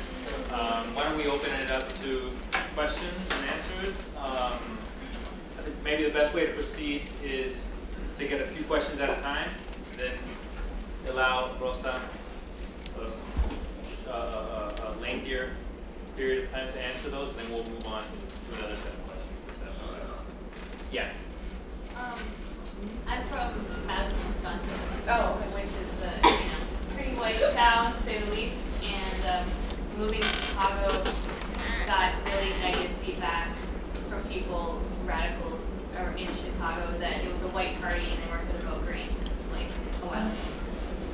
Why don't we open it up to questions and answers? I think maybe the best way to proceed is to get a few questions at a time, and then allow Rosa a lengthier period of time to answer those, and then we'll move on to another set of questions, if that's all right. Yeah. I'm from Madison, Wisconsin, which is the pretty white town, to say the least. And moving to Chicago, got really negative feedback from people, radicals, or in Chicago, that it was a white party and they weren't going to vote green. This is like a while ago.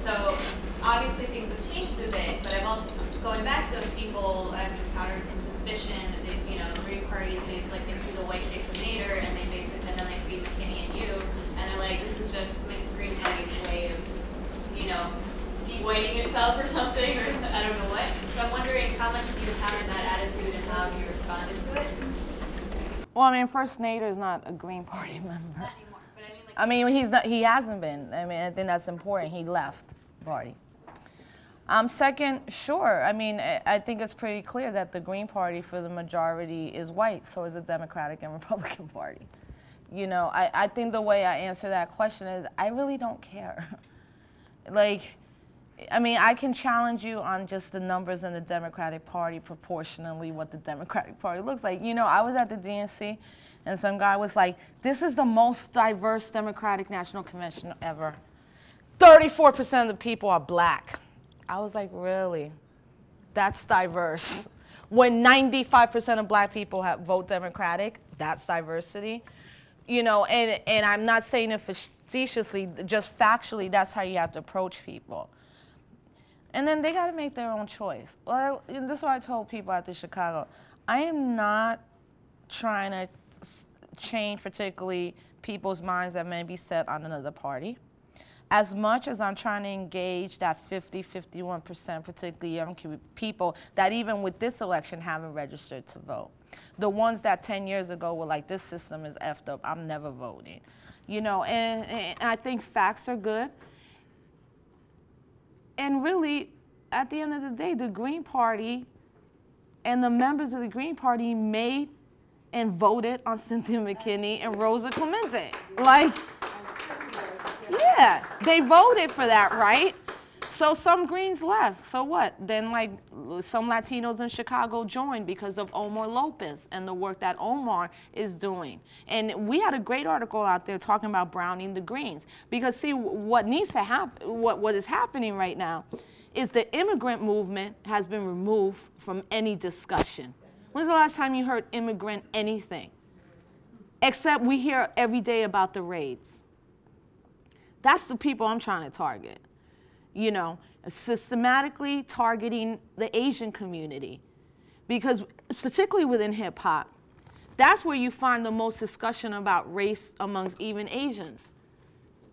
So obviously things have changed a bit, but I've also, going back to those people, I've encountered some suspicion that they, the Green Party, they see the white face of Nader, and then they see McKinney and you, and they're like, this is just the Green Party's way of, de-whiting itself or something, or I don't know what. So I'm wondering how much have you encountered that attitude and how have you responded to it? Well, I mean, first, Nader's not a Green Party member. Not anymore, but I mean, like, he's not. He hasn't been. I mean, I think that's important. He left the party. Second, sure. I mean, I think it's pretty clear that the Green Party, for the majority, is white. So is the Democratic and Republican Party. I think the way I answer that question is I really don't care. I can challenge you on just the numbers in the Democratic Party proportionally what the Democratic Party looks like. I was at the DNC, and some guy was like, this is the most diverse Democratic National Convention ever. 34% of the people are black. I was like, really? That's diverse. When 95% of black people vote Democratic, that's diversity. And I'm not saying it facetiously, just factually, that's how you have to approach people. And then they got to make their own choice. Well, this is what I told people after Chicago. I am not trying to change particularly people's minds that may be set on another party. As much as I'm trying to engage that 51%, particularly young people that even with this election haven't registered to vote. The ones that 10 years ago were like, this system is effed up, I'm never voting. And I think facts are good. And really, at the end of the day, the Green Party and the members of the Green Party made and voted on Cynthia McKinney and Rosa Clemente. Yeah, they voted for that, right? So some Greens left. So what? Then some Latinos in Chicago joined because of Omar Lopez and the work that Omar is doing. And we had a great article out there talking about browning the Greens. Because see, what needs to happen, what is happening right now is the immigrant movement has been removed from any discussion. When's the last time you heard immigrant anything? Except we hear every day about the raids. That's the people I'm trying to target. Systematically targeting the Asian community. Because particularly within hip hop, that's where you find the most discussion about race amongst even Asians.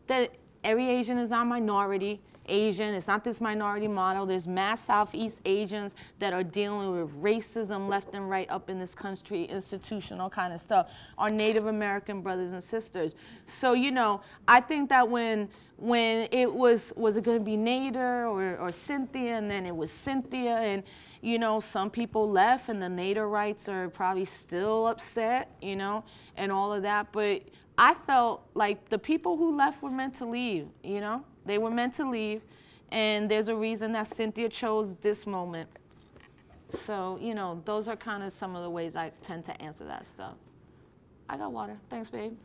That every Asian is not minority Asian, it's not this minority model. There's mass Southeast Asians that are dealing with racism left and right up in this country, institutional kind of stuff. Our Native American brothers and sisters. So, I think that when it was it going to be Nader or Cynthia, and then it was Cynthia, and, some people left, and the Naderites are probably still upset, and all of that. But I felt like the people who left were meant to leave, They were meant to leave, and there's a reason that Cynthia chose this moment. So, those are kind of some of the ways I tend to answer that stuff. I got water. Thanks, babe.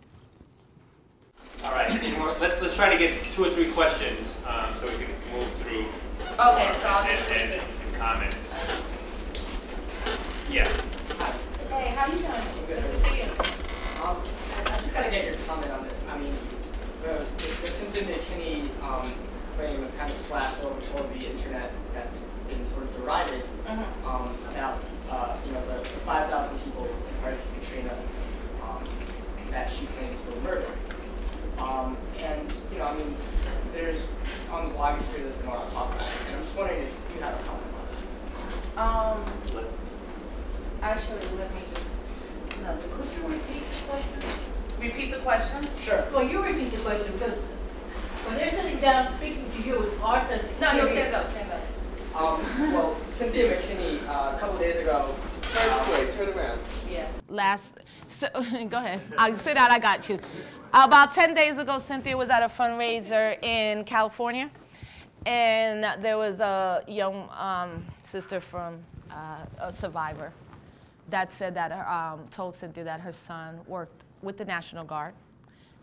All right. Let's try to get 2 or 3 questions so we can move through. Okay, so I'll just and comments. Yeah. Hey, how you doing? Good to see you. I just got to get your comment on this. I mean, the Cynthia McKinney claim has kind of splashed over the internet that's been sort of derided about the 5,000 people in part of Katrina that she claims were murdered. question? Sure. Well, you repeat the question, because when they're sitting down speaking to you, it's hard to... No, no, stand up, stand up. Well, Cynthia McKinney, a couple days ago... Turn around. Yeah. Go ahead. I'll sit down, I got you. About 10 days ago, Cynthia was at a fundraiser in California, and there was a young sister from a survivor that said that told Cynthia that her son worked with the National Guard,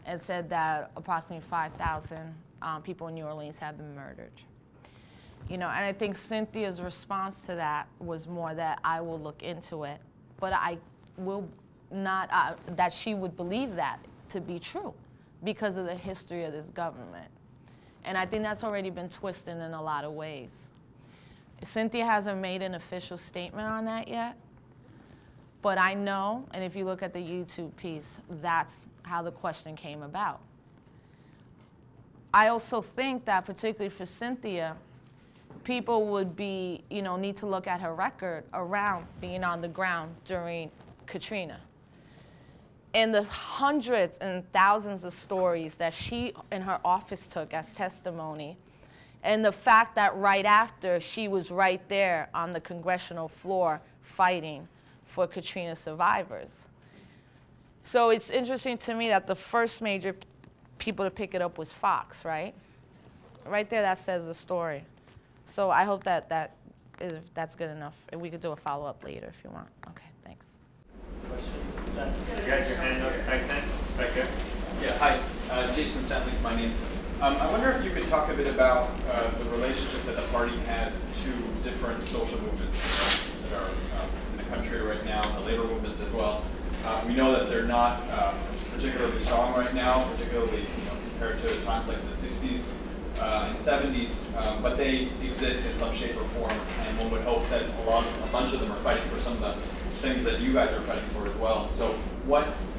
and said that approximately 5,000 people in New Orleans have been murdered. You know, and I think Cynthia's response to that was more that I will look into it, but I will not, that she would believe that to be true because of the history of this government. And I think that's already been twisted in a lot of ways. Cynthia hasn't made an official statement on that yet, but I know, and if you look at the YouTube piece, that's how the question came about. I also think that particularly for Cynthia, people would be, you know, need to look at her record around being on the ground during Katrina. And the hundreds and thousands of stories that she and her office took as testimony, and the fact that right after she was right there on the congressional floor fighting for Katrina survivors. So it's interesting to me that the first major people to pick it up was Fox, right? Right there, that says the story. So I hope that that's good enough. And we could do a follow-up later if you want. Okay, thanks. You guys, your hand up back there. Yeah, hi. Jason Stanley's my name. I wonder if you could talk a bit about the relationship that the party has to different social movements that are in the country right now, the labor movement as well. We know that they're not particularly strong right now, particularly compared to times like the 60s and 70s, but they exist in some shape or form, and one would hope that a bunch of them are fighting for some of the things that you guys are fighting for as well. So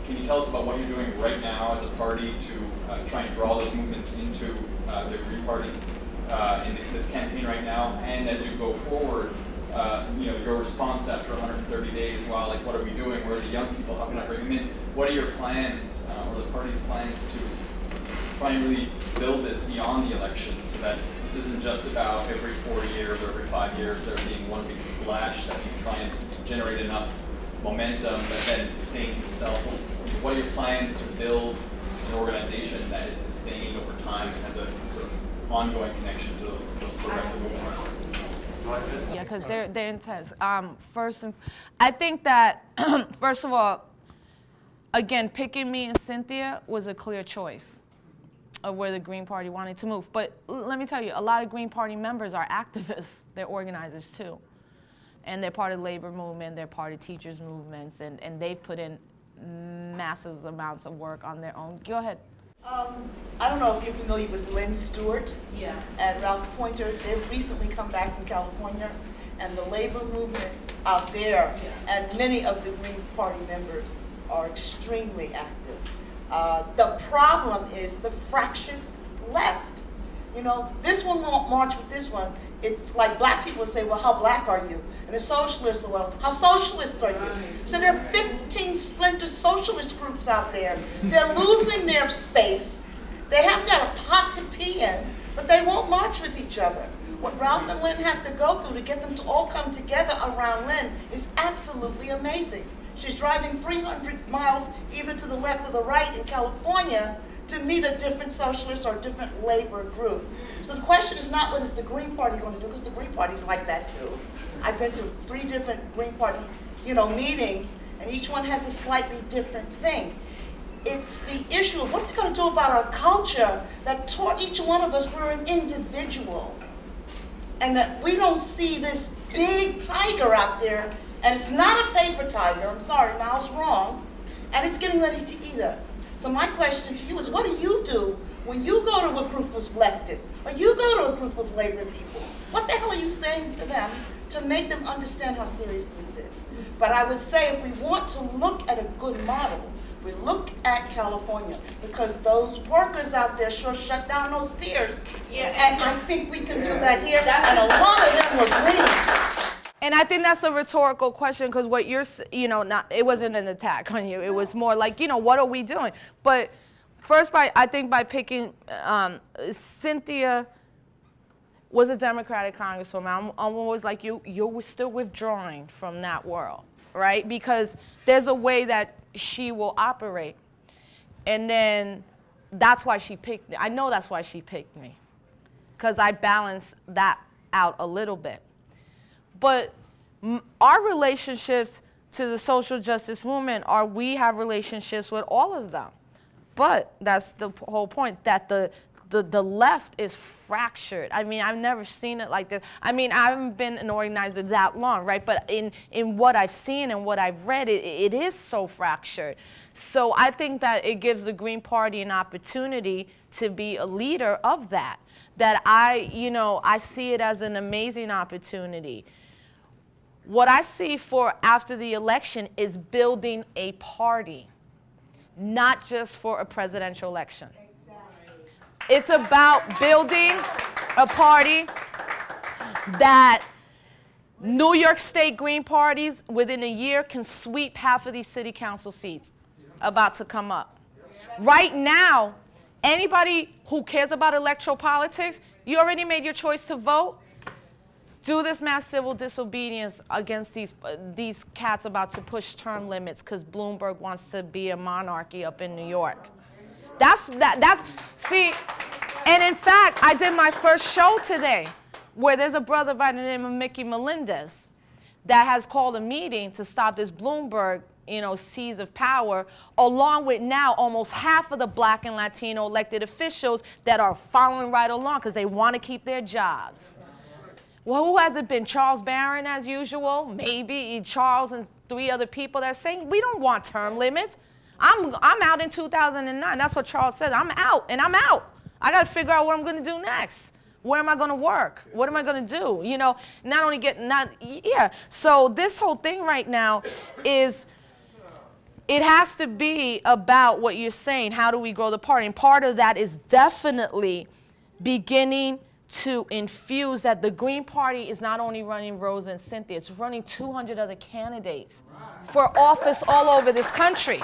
can you tell us about what you're doing right now as a party to try and draw those movements into the Green Party in this campaign right now? And as you go forward, your response after 130 days, wow, like what are we doing? Where are the young people? How can I bring them in? What are your plans or the party's plans to try and really build this beyond the election so that this isn't just about every 4 years or every 5 years there being one big splash, that you try and generate enough momentum that then sustains itself? What are your plans to build an organization that is sustained over time and has a sort of ongoing connection to those progressive movements? Yeah, because they're intense. I think that, first of all, again, picking me and Cynthia was a clear choice of where the Green Party wanted to move. But let me tell you, a lot of Green Party members are activists. They're organizers too. And they're part of the labor movement, they're part of teachers' movements, and they've put in massive amounts of work on their own. Go ahead. I don't know if you're familiar with Lynn Stewart and Ralph Pointer. They've recently come back from California, and the labor movement out there and many of the Green Party members are extremely active. The problem is the fractious left. You know, this one won't march with this one. It's like black people say, well, how black are you? And the socialists are, well, how socialist are you? So there are 15 splinter socialist groups out there. They're losing their space. They haven't got a pot to pee in, but they won't march with each other. What Ralph and Lynn have to go through to get them to all come together around Lynn is absolutely amazing. She's driving 300 miles either to the left or the right in California to meet a different socialist or a different labor group. So the question is not what is the Green Party going to do, because the Green Party's like that too. I've been to 3 different Green Party, meetings, and each one has a slightly different thing. It's the issue of what are we going to do about a culture that taught each one of us we're an individual, and that we don't see this big tiger out there, and it's not a paper tiger, I'm sorry, Mao's wrong, and it's getting ready to eat us. So my question to you is, what do you do when you go to a group of leftists, or you go to a group of labor people? What the hell are you saying to them to make them understand how serious this is? But I would say if we want to look at a good model, we look at California, because those workers out there sure shut down those piers. And I think we can do that here, and a lot of them were Greens. And I think that's a rhetorical question, because what you're, you know, it wasn't an attack on you. It was more like, you know, what are we doing? But first, I think by picking, Cynthia was a Democratic Congresswoman. I'm always like, you're still withdrawing from that world, right? Because there's a way that she will operate. And then that's why she picked me. I know that's why she picked me, because I balance that out a little bit. But our relationships to the social justice movement are, we have relationships with all of them. But that's the whole point, that the left is fractured. I mean, I've never seen it like this. I mean, I haven't been an organizer that long, right? But in what I've seen and what I've read, it is so fractured. So I think that it gives the Green Party an opportunity to be a leader of that. That I see it as an amazing opportunity. What I see for after the election is building a party, not just for a presidential election. Exactly. It's about building a party that New York State Green parties within a year can sweep half of these city council seats about to come up. Right now, anybody who cares about electoral politics, you already made your choice to vote. Do this mass civil disobedience against these cats about to push term limits because Bloomberg wants to be a monarchy up in New York. See, and in fact, I did my first show today where there's a brother by the name of Mickey Melendez that has called a meeting to stop this Bloomberg, seize of power, along with now almost half of the Black and Latino elected officials that are following right along because they want to keep their jobs. Well, who has it been? Charles Barron, as usual? Maybe Charles and 3 other people that are saying, we don't want term limits. I'm out in 2009. That's what Charles said. I'm out, and I'm out. I got to figure out what I'm going to do next. Where am I going to work? What am I going to do? So this whole thing right now is, it has to be about what you're saying. How do we grow the party? And part of that is definitely beginning to infuse that the Green Party is not only running Rosa and Cynthia, it's running 200 other candidates for office all over this country.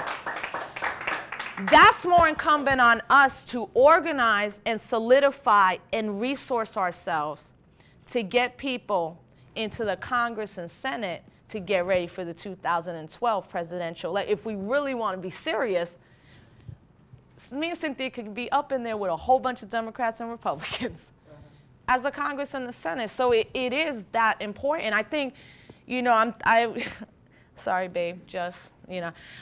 That's more incumbent on us to organize and solidify and resource ourselves to get people into the Congress and Senate to get ready for the 2012 presidential election. If we really want to be serious, me and Cynthia could be up in there with a whole bunch of Democrats and Republicans as the Congress and the Senate. So it is that important. I think, sorry, babe,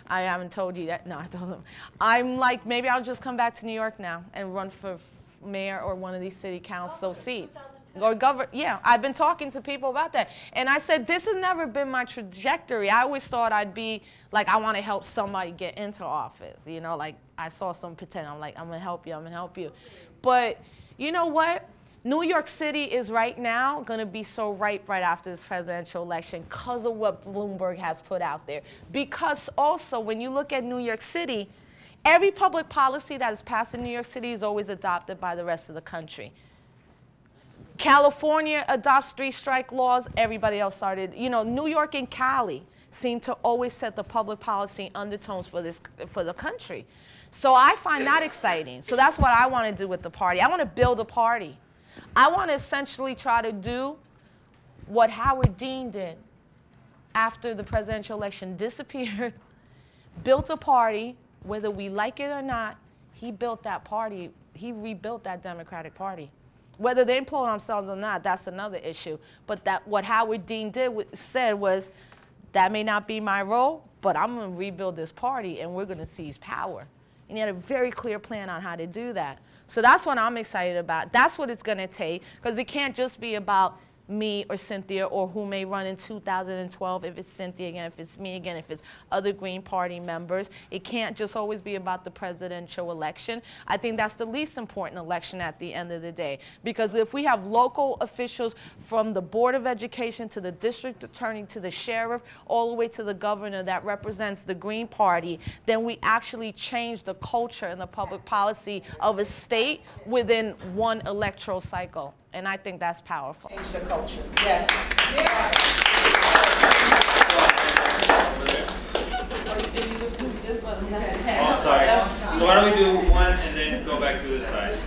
I haven't told you that. No, I told them. I'm like, maybe I'll just come back to New York now and run for mayor or one of these city council seats. Or governor. Yeah, I've been talking to people about that. And I said, this has never been my trajectory. I always thought I'd be like, I want to help somebody get into office. Like I saw some pretend, I'm like, I'm going to help you, I'm going to help you. But you know what? New York City is right now going to be so ripe right after this presidential election because of what Bloomberg has put out there. Because also, when you look at New York City, every public policy that is passed in New York City is always adopted by the rest of the country. California adopts 3-strike laws. Everybody else started. New York and Cali seem to always set the public policy undertones for the country. So I find that exciting. So that's what I want to do with the party. I want to build a party. I want to essentially try to do what Howard Dean did after the presidential election disappeared, built a party, whether we like it or not. He built that party. He rebuilt that Democratic Party. Whether they implode themselves or not, that's another issue. But what Howard Dean said was, that may not be my role, but I'm going to rebuild this party, and we're going to seize power. And he had a very clear plan on how to do that. So that's what I'm excited about. That's what it's going to take, because it can't just be about me or Cynthia or who may run in 2012, if it's Cynthia again, if it's me again, if it's other Green Party members. It can't just always be about the presidential election. I think that's the least important election at the end of the day, because if we have local officials from the Board of Education to the district attorney to the sheriff all the way to the governor that represents the Green Party, then we actually change the culture and the public policy of a state within one electoral cycle. And I think that's powerful. Change the culture. Yes. Oh, sorry. So why don't we do one and then go back to this side?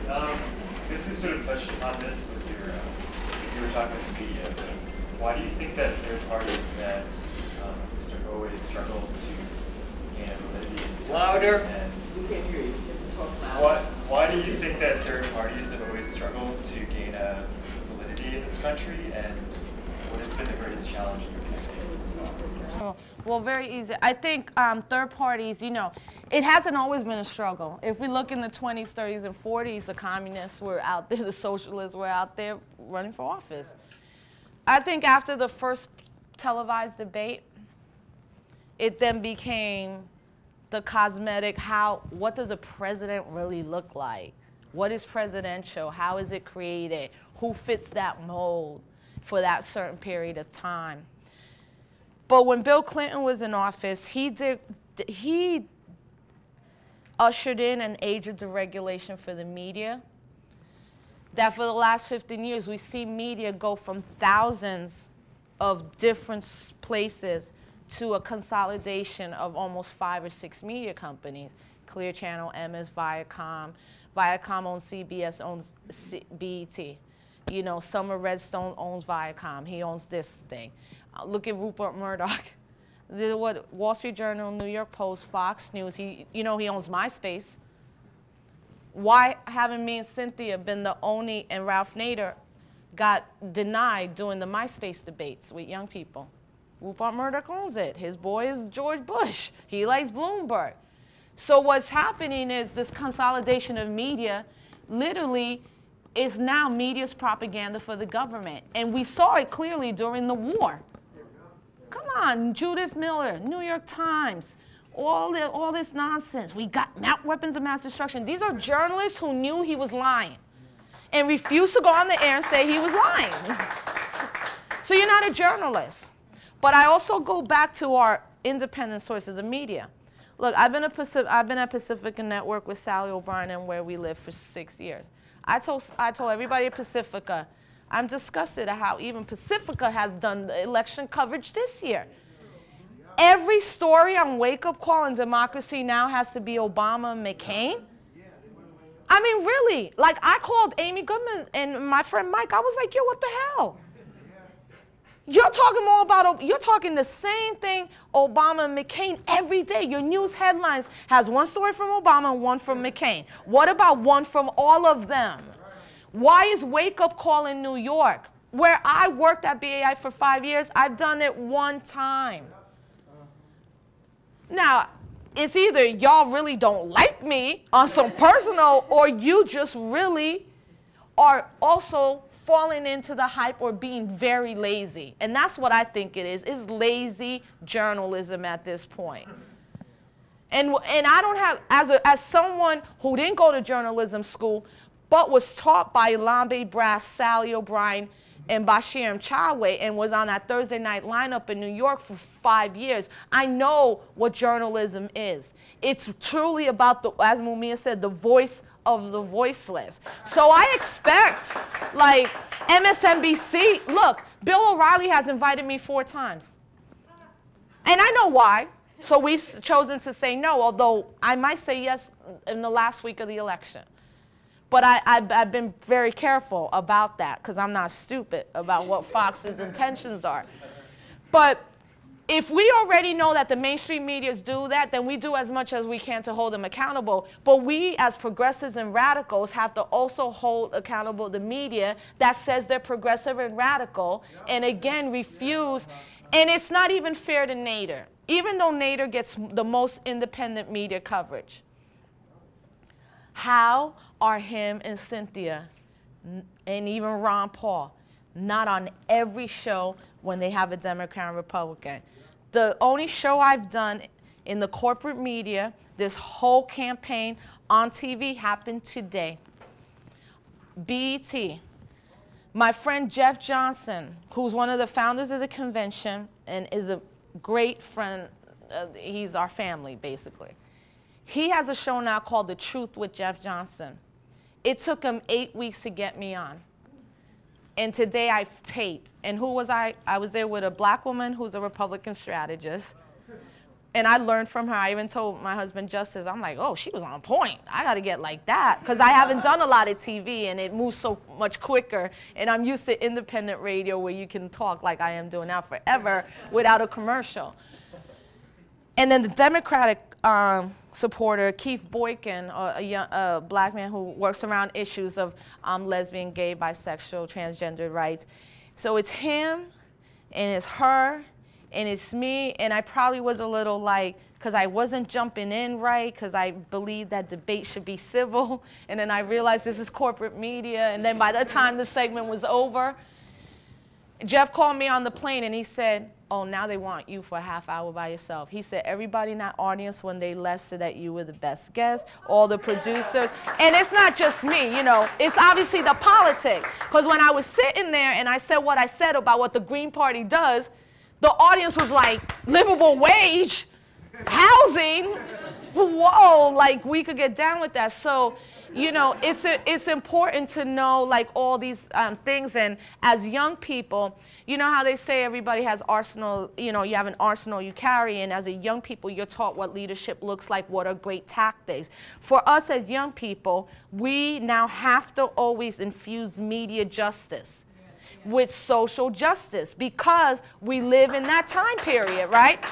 This is sort of touched upon this with you were talking with the media. But why do you think that third parties that always struggle to gain validity in this Louder. And We can't hear you. You have to talk loud. why do you think that third parties have always struggled to gain a validity in this country? And what has been the greatest challenge in your campaigns? Well, very easy. I think third parties, you know, it hasn't always been a struggle. If we look in the 20s, 30s, and 40s, the communists were out there, the socialists were out there running for office. I think after the first televised debate, it then became the cosmetic, what does a president really look like? What is presidential? How is it created? Who fits that mold for that certain period of time? But when Bill Clinton was in office, he ushered in an age of deregulation for the media. That for the last 15 years, we see media go from thousands of different places to a consolidation of almost 5 or 6 media companies. Clear Channel, MS, Viacom. Viacom owns CBS, owns BET. You know, Summer Redstone owns Viacom. He owns this thing. Look at Rupert Murdoch. Wall Street Journal, New York Post, Fox News. He owns MySpace. Why haven't me and Cynthia been the only, and Ralph Nader got denied doing the MySpace debates with young people? Rupert Murdoch owns it. His boy is George Bush. He likes Bloomberg. So what's happening is this consolidation of media literally is now media's propaganda for the government. And we saw it clearly during the war. Come on, Judith Miller, New York Times, all this nonsense. We got weapons of mass destruction. These are journalists who knew he was lying and refused to go on the air and say he was lying. So you're not a journalist. But I also go back to our independent sources of media. Look, I've been at Pacifica Network with Sally O'Brien and Where We Live for 6 years. I told everybody at Pacifica, I'm disgusted at how even Pacifica has done the election coverage this year. Every story on Wake Up Call and Democracy Now! Has to be Obama and McCain. I mean, really, like I called Amy Goodman and my friend Mike, I was like, yo, what the hell? You're talking the same thing, Obama and McCain, every day. Your news headlines has one story from Obama and one from McCain. What about one from all of them? Why is Wake Up Call in New York? Where I worked at BAI for 5 years, I've done it one time. Now, it's either y'all really don't like me on some personal, or you just really are also falling into the hype or being very lazy. And that's what I think it is lazy journalism at this point. And I don't have, as someone who didn't go to journalism school, but was taught by Lambe Brass, Sally O'Brien, and Bashir Mchawe, and was on that Thursday night lineup in New York for 5 years, I know what journalism is. It's truly about, as Mumia said, the voice of the voiceless. So I expect, like, MSNBC, look, Bill O'Reilly has invited me 4 times. And I know why. So we've chosen to say no, although I might say yes in the last week of the election. But I've been very careful about that because I'm not stupid about what Fox's intentions are. But if we already know that the mainstream medias do that, then we do as much as we can to hold them accountable. But we, as progressives and radicals, have to also hold accountable the media that says they're progressive and radical, and again, refuse. And it's not even fair to Nader, even though Nader gets the most independent media coverage. How are him and Cynthia, and even Ron Paul, not on every show when they have a Democrat and Republican? The only show I've done in the corporate media, this whole campaign on TV, happened today. BET. My friend Jeff Johnson, who's one of the founders of the convention and is a great friend, he's our family, basically. He has a show now called The Truth with Jeff Johnson. It took him 8 weeks to get me on. And today I taped. And who was I? I was there with a black woman who's a Republican strategist. And I learned from her. I even told my husband Justice, I'm like, oh, she was on point. I got to get like that. Because I haven't done a lot of TV, and it moves so much quicker. And I'm used to independent radio where you can talk like I am doing now forever without a commercial. And then the Democratic supporter, Keith Boykin, a black man who works around issues of lesbian, gay, bisexual, transgender rights. So it's him, and it's her, and it's me, and I probably was a little like, because I wasn't jumping in right, because I believed that debate should be civil, and then I realized this is corporate media, and then by the time the segment was over, Jeff called me on the plane, and he said, oh, now they want you for a half hour by yourself. He said, everybody in that audience when they left said that you were the best guest, all the producers. And it's not just me, you know, it's obviously the politics. Because when I was sitting there and I said what I said about what the Green Party does, the audience was like, livable wage, housing, whoa, like we could get down with that. So, you know, it's important to know like all these things. And as young people, you know how they say everybody has arsenal, you know, you have an arsenal you carry, and as a young people, you're taught what leadership looks like, what are great tactics. For us as young people, we now have to always infuse media justice with social justice because we live in that time period, right?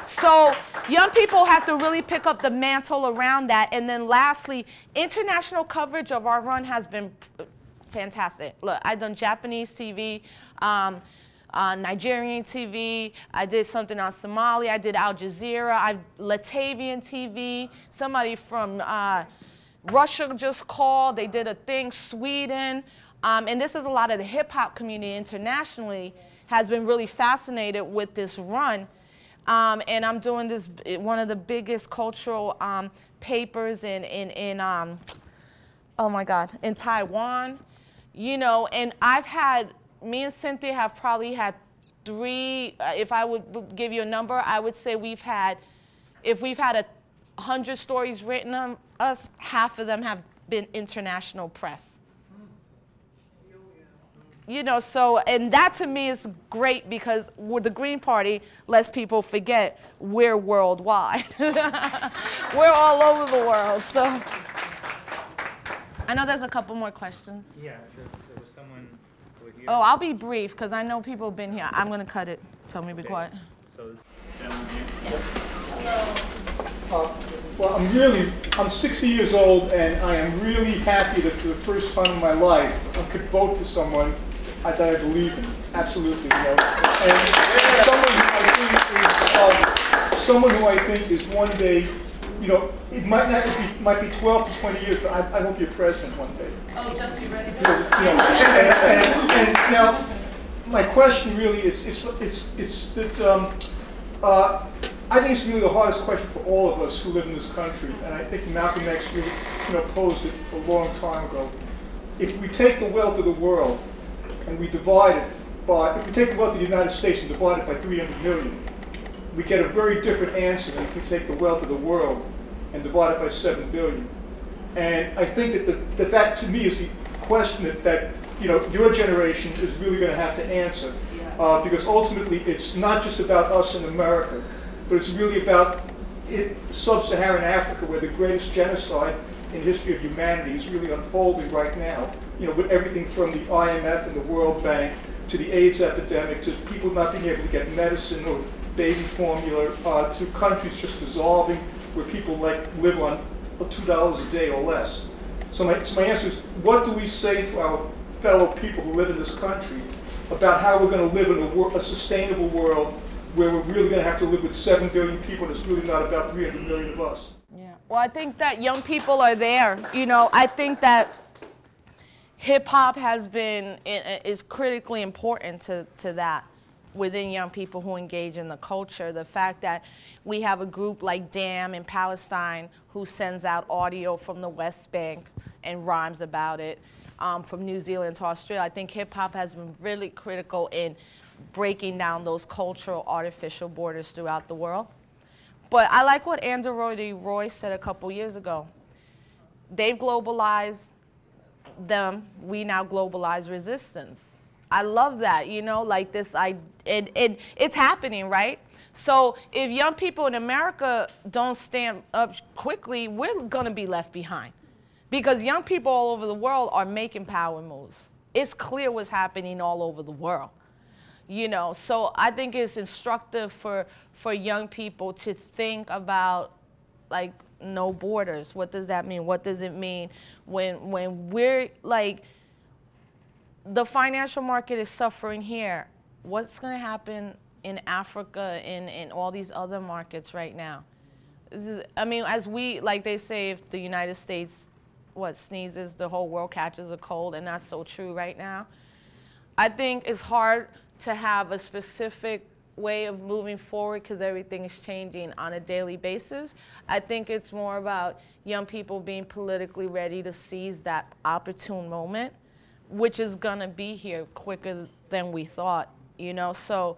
So young people have to really pick up the mantle around that. And then lastly, international coverage of our run has been fantastic. Look, I've done Japanese TV, Nigerian TV, I did something on Somali, I did Al Jazeera, Latvian TV, somebody from Russia just called, they did a thing, Sweden. And this is a lot of the hip-hop community internationally has been really fascinated with this run. And I'm doing this, one of the biggest cultural papers in oh my God, in Taiwan. You know, and I've had, me and Cynthia have probably had 3, if I would give you a number, I would say we've had, if we've had 100 stories written on us, half of them have been international press. You know, so, and that to me is great because with the Green Party, less people forget we're worldwide. We're all over the world, so. I know there's a couple more questions. Yeah, there was someone over here. Oh, I'll be brief because I know people have been here. I'm going to cut it. Tell me to be quiet. So, well, I'm 60 years old, and I am really happy that for the first time in my life, I could vote for someone that I believe in, absolutely. You know. And someone who I think is one day, you know, it might be 12 to 20 years, but I hope you're president one day. Oh, just you ready? And now, my question really is that I think it's really the hardest question for all of us who live in this country, and I think Malcolm X really, you know, posed it a long time ago. If we take the wealth of the world and we divide it by, if we take the wealth of the United States and divide it by 300 million, we get a very different answer than if we take the wealth of the world and divide it by 7 billion. And I think that to me is the question that you know, your generation is really going to have to answer. Because ultimately it's not just about us in America, but it's really about sub-Saharan Africa, where the greatest genocide in the history of humanity is really unfolding right now. You know, with everything from the IMF and the World Bank to the AIDS epidemic, to people not being able to get medicine or baby formula, to countries just dissolving where people live on $2 a day or less. So my answer is, what do we say to our fellow people who live in this country about how we're going to live in a sustainable world where we're really going to have to live with 7 billion people, and it's really not about 300 million of us? Yeah. Well, I think that young people are there. You know, I think that hip-hop is critically important to that within young people who engage in the culture. The fact that we have a group like DAM in Palestine who sends out audio from the West Bank and rhymes about it. From New Zealand to Australia, I think hip-hop has been really critical in breaking down those cultural artificial borders throughout the world. But I like what Andrew Roy said a couple years ago. They've globalized them, we now globalize resistance. I love that, you know, like this, it's happening, right? So if young people in America don't stand up quickly, we're gonna be left behind. Because young people all over the world are making power moves. It's clear what's happening all over the world. You know, so I think it's instructive for young people to think about, like, no borders. What does that mean? What does it mean when we're, like, the financial market is suffering here? What's gonna happen in Africa, in all these other markets right now? I mean, as we, like they say, if the United States, sneezes, the whole world catches a cold, and that's so true right now. I think it's hard to have a specific way of moving forward because everything is changing on a daily basis. I think it's more about young people being politically ready to seize that opportune moment, which is gonna be here quicker than we thought, you know? So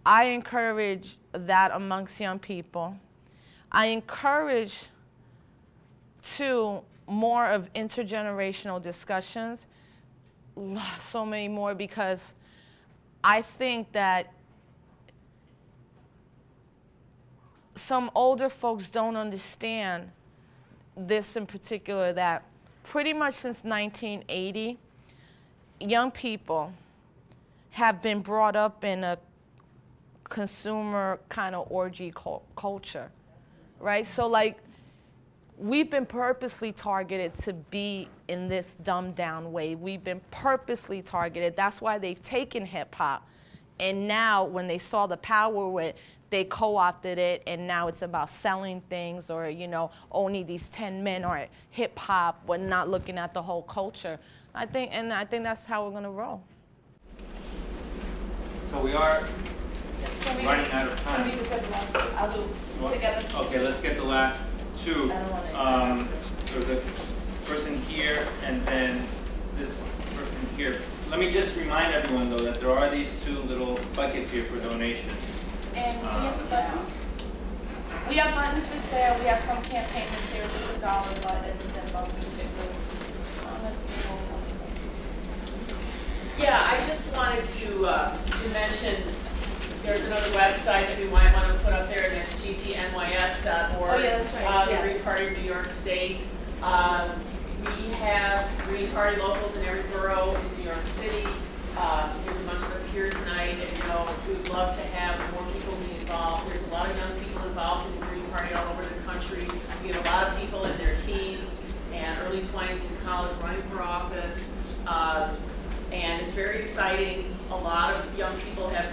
I encourage that amongst young people. I encourage, too, more of intergenerational discussions, so many more, because I think that some older folks don't understand this in particular, that pretty much since 1980, young people have been brought up in a consumer kind of orgy culture, right? So, like, we've been purposely targeted to be in this dumbed down way. We've been purposely targeted. That's why they've taken hip hop. And now when they saw the power with it, they co-opted it, and now it's about selling things, or, you know, only these 10 men are hip hop, but not looking at the whole culture. I think that's how we're gonna roll. So we are running out of time. Can we just get the last two? I'll do together. Okay, let's get the last two. There's a person here and then this person here. Let me just remind everyone, though, that there are these two little buckets here for donations. And do you have the buttons? We have buttons for sale. We have some campaign material, just $1 buttons and bumper stickers. Yeah, I just wanted to mention there's another website that we might want to put up there, and that's gpnys.org. Oh, yeah, that's right. The Green Party of New York State. We have Green Party locals in every borough in New York City. There's a bunch of us here tonight, and, you know, we would love to have more people be involved. There's a lot of young people involved in the Green Party all over the country. We have a lot of people in their teens and early 20s in college running for office. And it's very exciting. A lot of young people have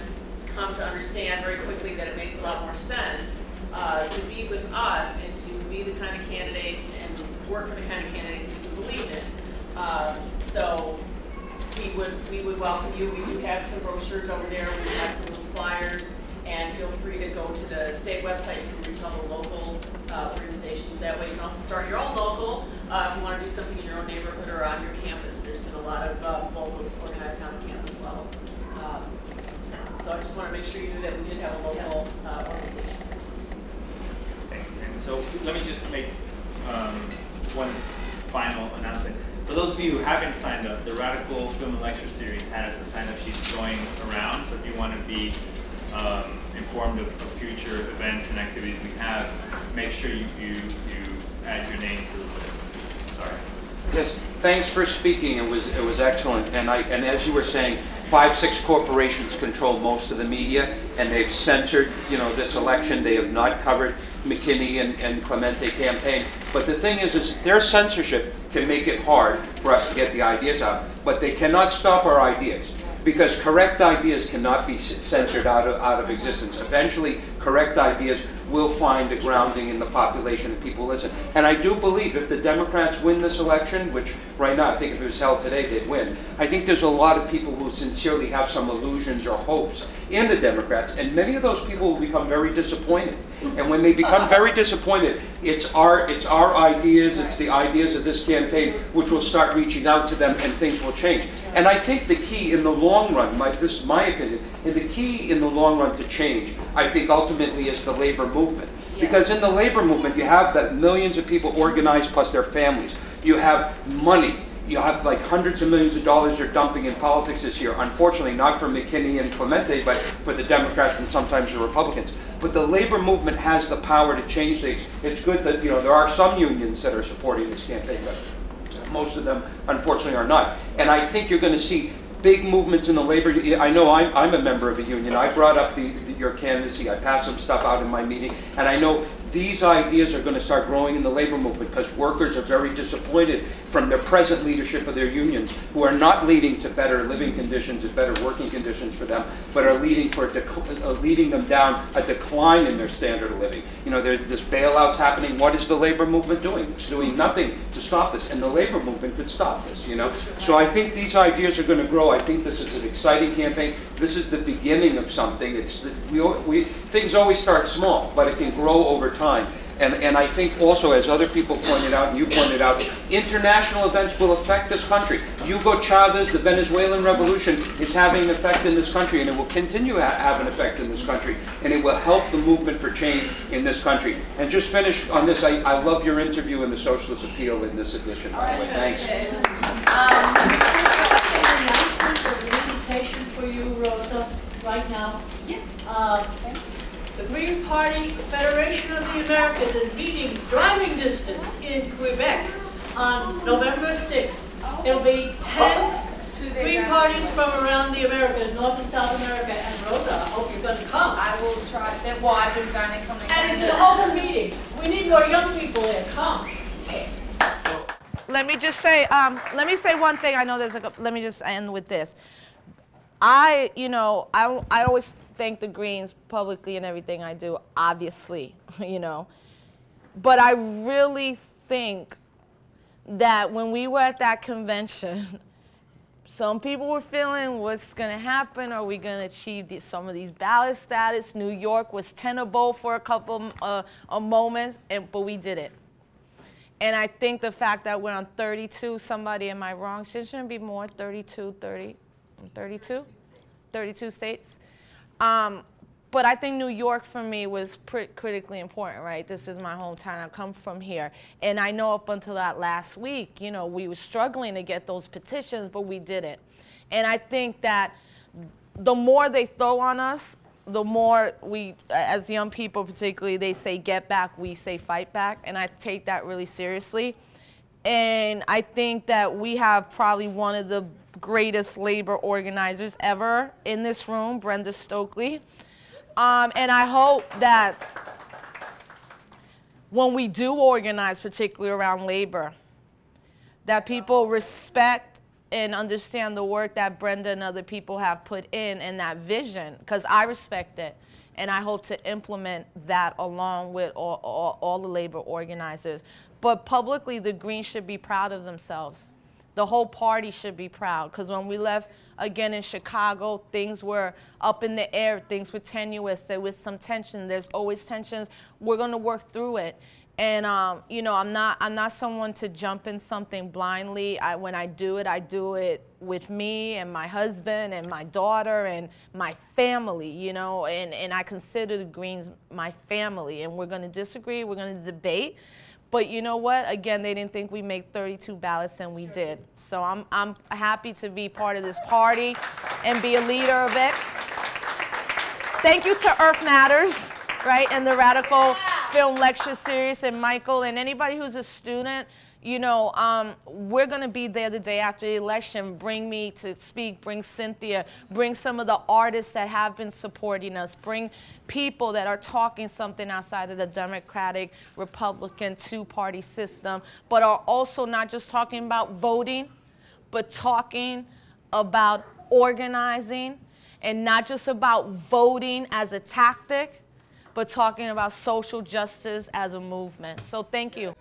come to understand very quickly that it makes a lot more sense to be with us and to be the kind of candidates and work for the kind of candidates that you believe in. So we would welcome you. We do have some brochures over there. We have some little flyers, and feel free to go to the state website. You can reach all the local organizations that way. You can also start your own local if you want to do something in your own neighborhood or on your campus. There's been a lot of locals organized on the campus level. So I just want to make sure you knew that we did have a local organization. Thanks. And so let me just make one final announcement. For those of you who haven't signed up, the Radical Film and Lecture Series has a sign-up sheet going around. So if you want to be informed of future events and activities we have, make sure you add your name to the list. Sorry. Yes, thanks for speaking. It was excellent. And as you were saying, 5-6 corporations control most of the media, and they've censored, you know, this election. They have not covered McKinney and Clemente campaign. But the thing is their censorship can make it hard for us to get the ideas out, but they cannot stop our ideas, because correct ideas cannot be censored out of existence. Eventually, correct ideas will find a grounding in the population and people listen. And I do believe if the Democrats win this election, which right now I think if it was held today they'd win, I think there's a lot of people who sincerely have some illusions or hopes in the Democrats, and many of those people will become very disappointed. And when they become very disappointed, it's our ideas, it's the ideas of this campaign which will start reaching out to them, and things will change. And I think the key in the long run, this is my opinion, and the key in the long run to change, I think ultimately is the labor movement. Because in the labor movement, you have that millions of people organized plus their families. You have money. You have like hundreds of millions of dollars they're dumping in politics this year. Unfortunately, not for McKinney and Clemente, but for the Democrats and sometimes the Republicans. But the labor movement has the power to change things. It's good that, you know, there are some unions that are supporting this campaign, but most of them, unfortunately, are not. And I think you're going to see big movements in the labor. I know I'm a member of a union. I brought up your candidacy. I passed some stuff out in my meeting, and I know these ideas are going to start growing in the labor movement because workers are very disappointed from their present leadership of their unions, who are not leading to better living conditions and better working conditions for them, but are leading them down a decline in their standard of living. You know, there's this bailouts happening. What is the labor movement doing? It's doing nothing to stop this, and the labor movement could stop this. You know, so I think these ideas are going to grow. I think this is an exciting campaign. This is the beginning of something. Things always start small, but it can grow over time. And I think also, as other people pointed out, and you pointed out, international events will affect this country. Hugo Chavez, the Venezuelan Revolution, is having an effect in this country, and it will continue to have an effect in this country, and it will help the movement for change in this country. And just finish on this, I love your interview in the Socialist Appeal in this edition, by the way. Thanks. An invitation for you, Rosa, right now. Yes. The Green Party Federation of the Americas is meeting driving distance in Quebec on November 6th. There'll be 10 Green parties from around the Americas, North and South America. And Rosa, I hope you're going to come. I will try. Well, I've been dying to come. And it's an open meeting. We need more young people there. Come. Let me just say, let me say one thing. I know there's let me just end with this. I always thank the Greens publicly in everything I do, obviously, you know. But I really think that when we were at that convention, some people were feeling what's going to happen. Are we going to achieve some of these ballot status? New York was tenable for a couple of moments, but we did it. And I think the fact that we're on 32, somebody, am I wrong? Shouldn't it be more? 32 states. But I think New York for me was critically important, right? This is my hometown. I come from here. And I know up until that last week, you know, we were struggling to get those petitions, but we did it. And I think that the more they throw on us, the more we, as young people particularly, they say get back, we say fight back. And I take that really seriously. And I think that we have probably one of the greatest labor organizers ever in this room, Brenda Stokely. And I hope that when we do organize, particularly around labor, that people respect and understand the work that Brenda and other people have put in and that vision, because I respect it. And I hope to implement that along with all the labor organizers. But publicly, the Greens should be proud of themselves. The whole party should be proud, because when we left again in Chicago, things were up in the air, things were tenuous, there was some tension, there's always tensions. We're going to work through it. And you know, I'm not someone to jump in something blindly. When I do it with me and my husband and my daughter and my family, you know, and I consider the Greens my family. And we're going to disagree, we're going to debate. But you know what? Again, they didn't think we made 32 ballots, and we did. So I'm happy to be part of this party and be a leader of it. Thank you to Earth Matters, right, and the Radical Film Lecture Series, and Michael, and anybody who's a student. You know, we're going to be there the day after the election. Bring me to speak, bring Cynthia, bring some of the artists that have been supporting us, bring people that are talking something outside of the Democratic, Republican two-party system, but are also not just talking about voting, but talking about organizing, and not just about voting as a tactic, but talking about social justice as a movement. So thank you.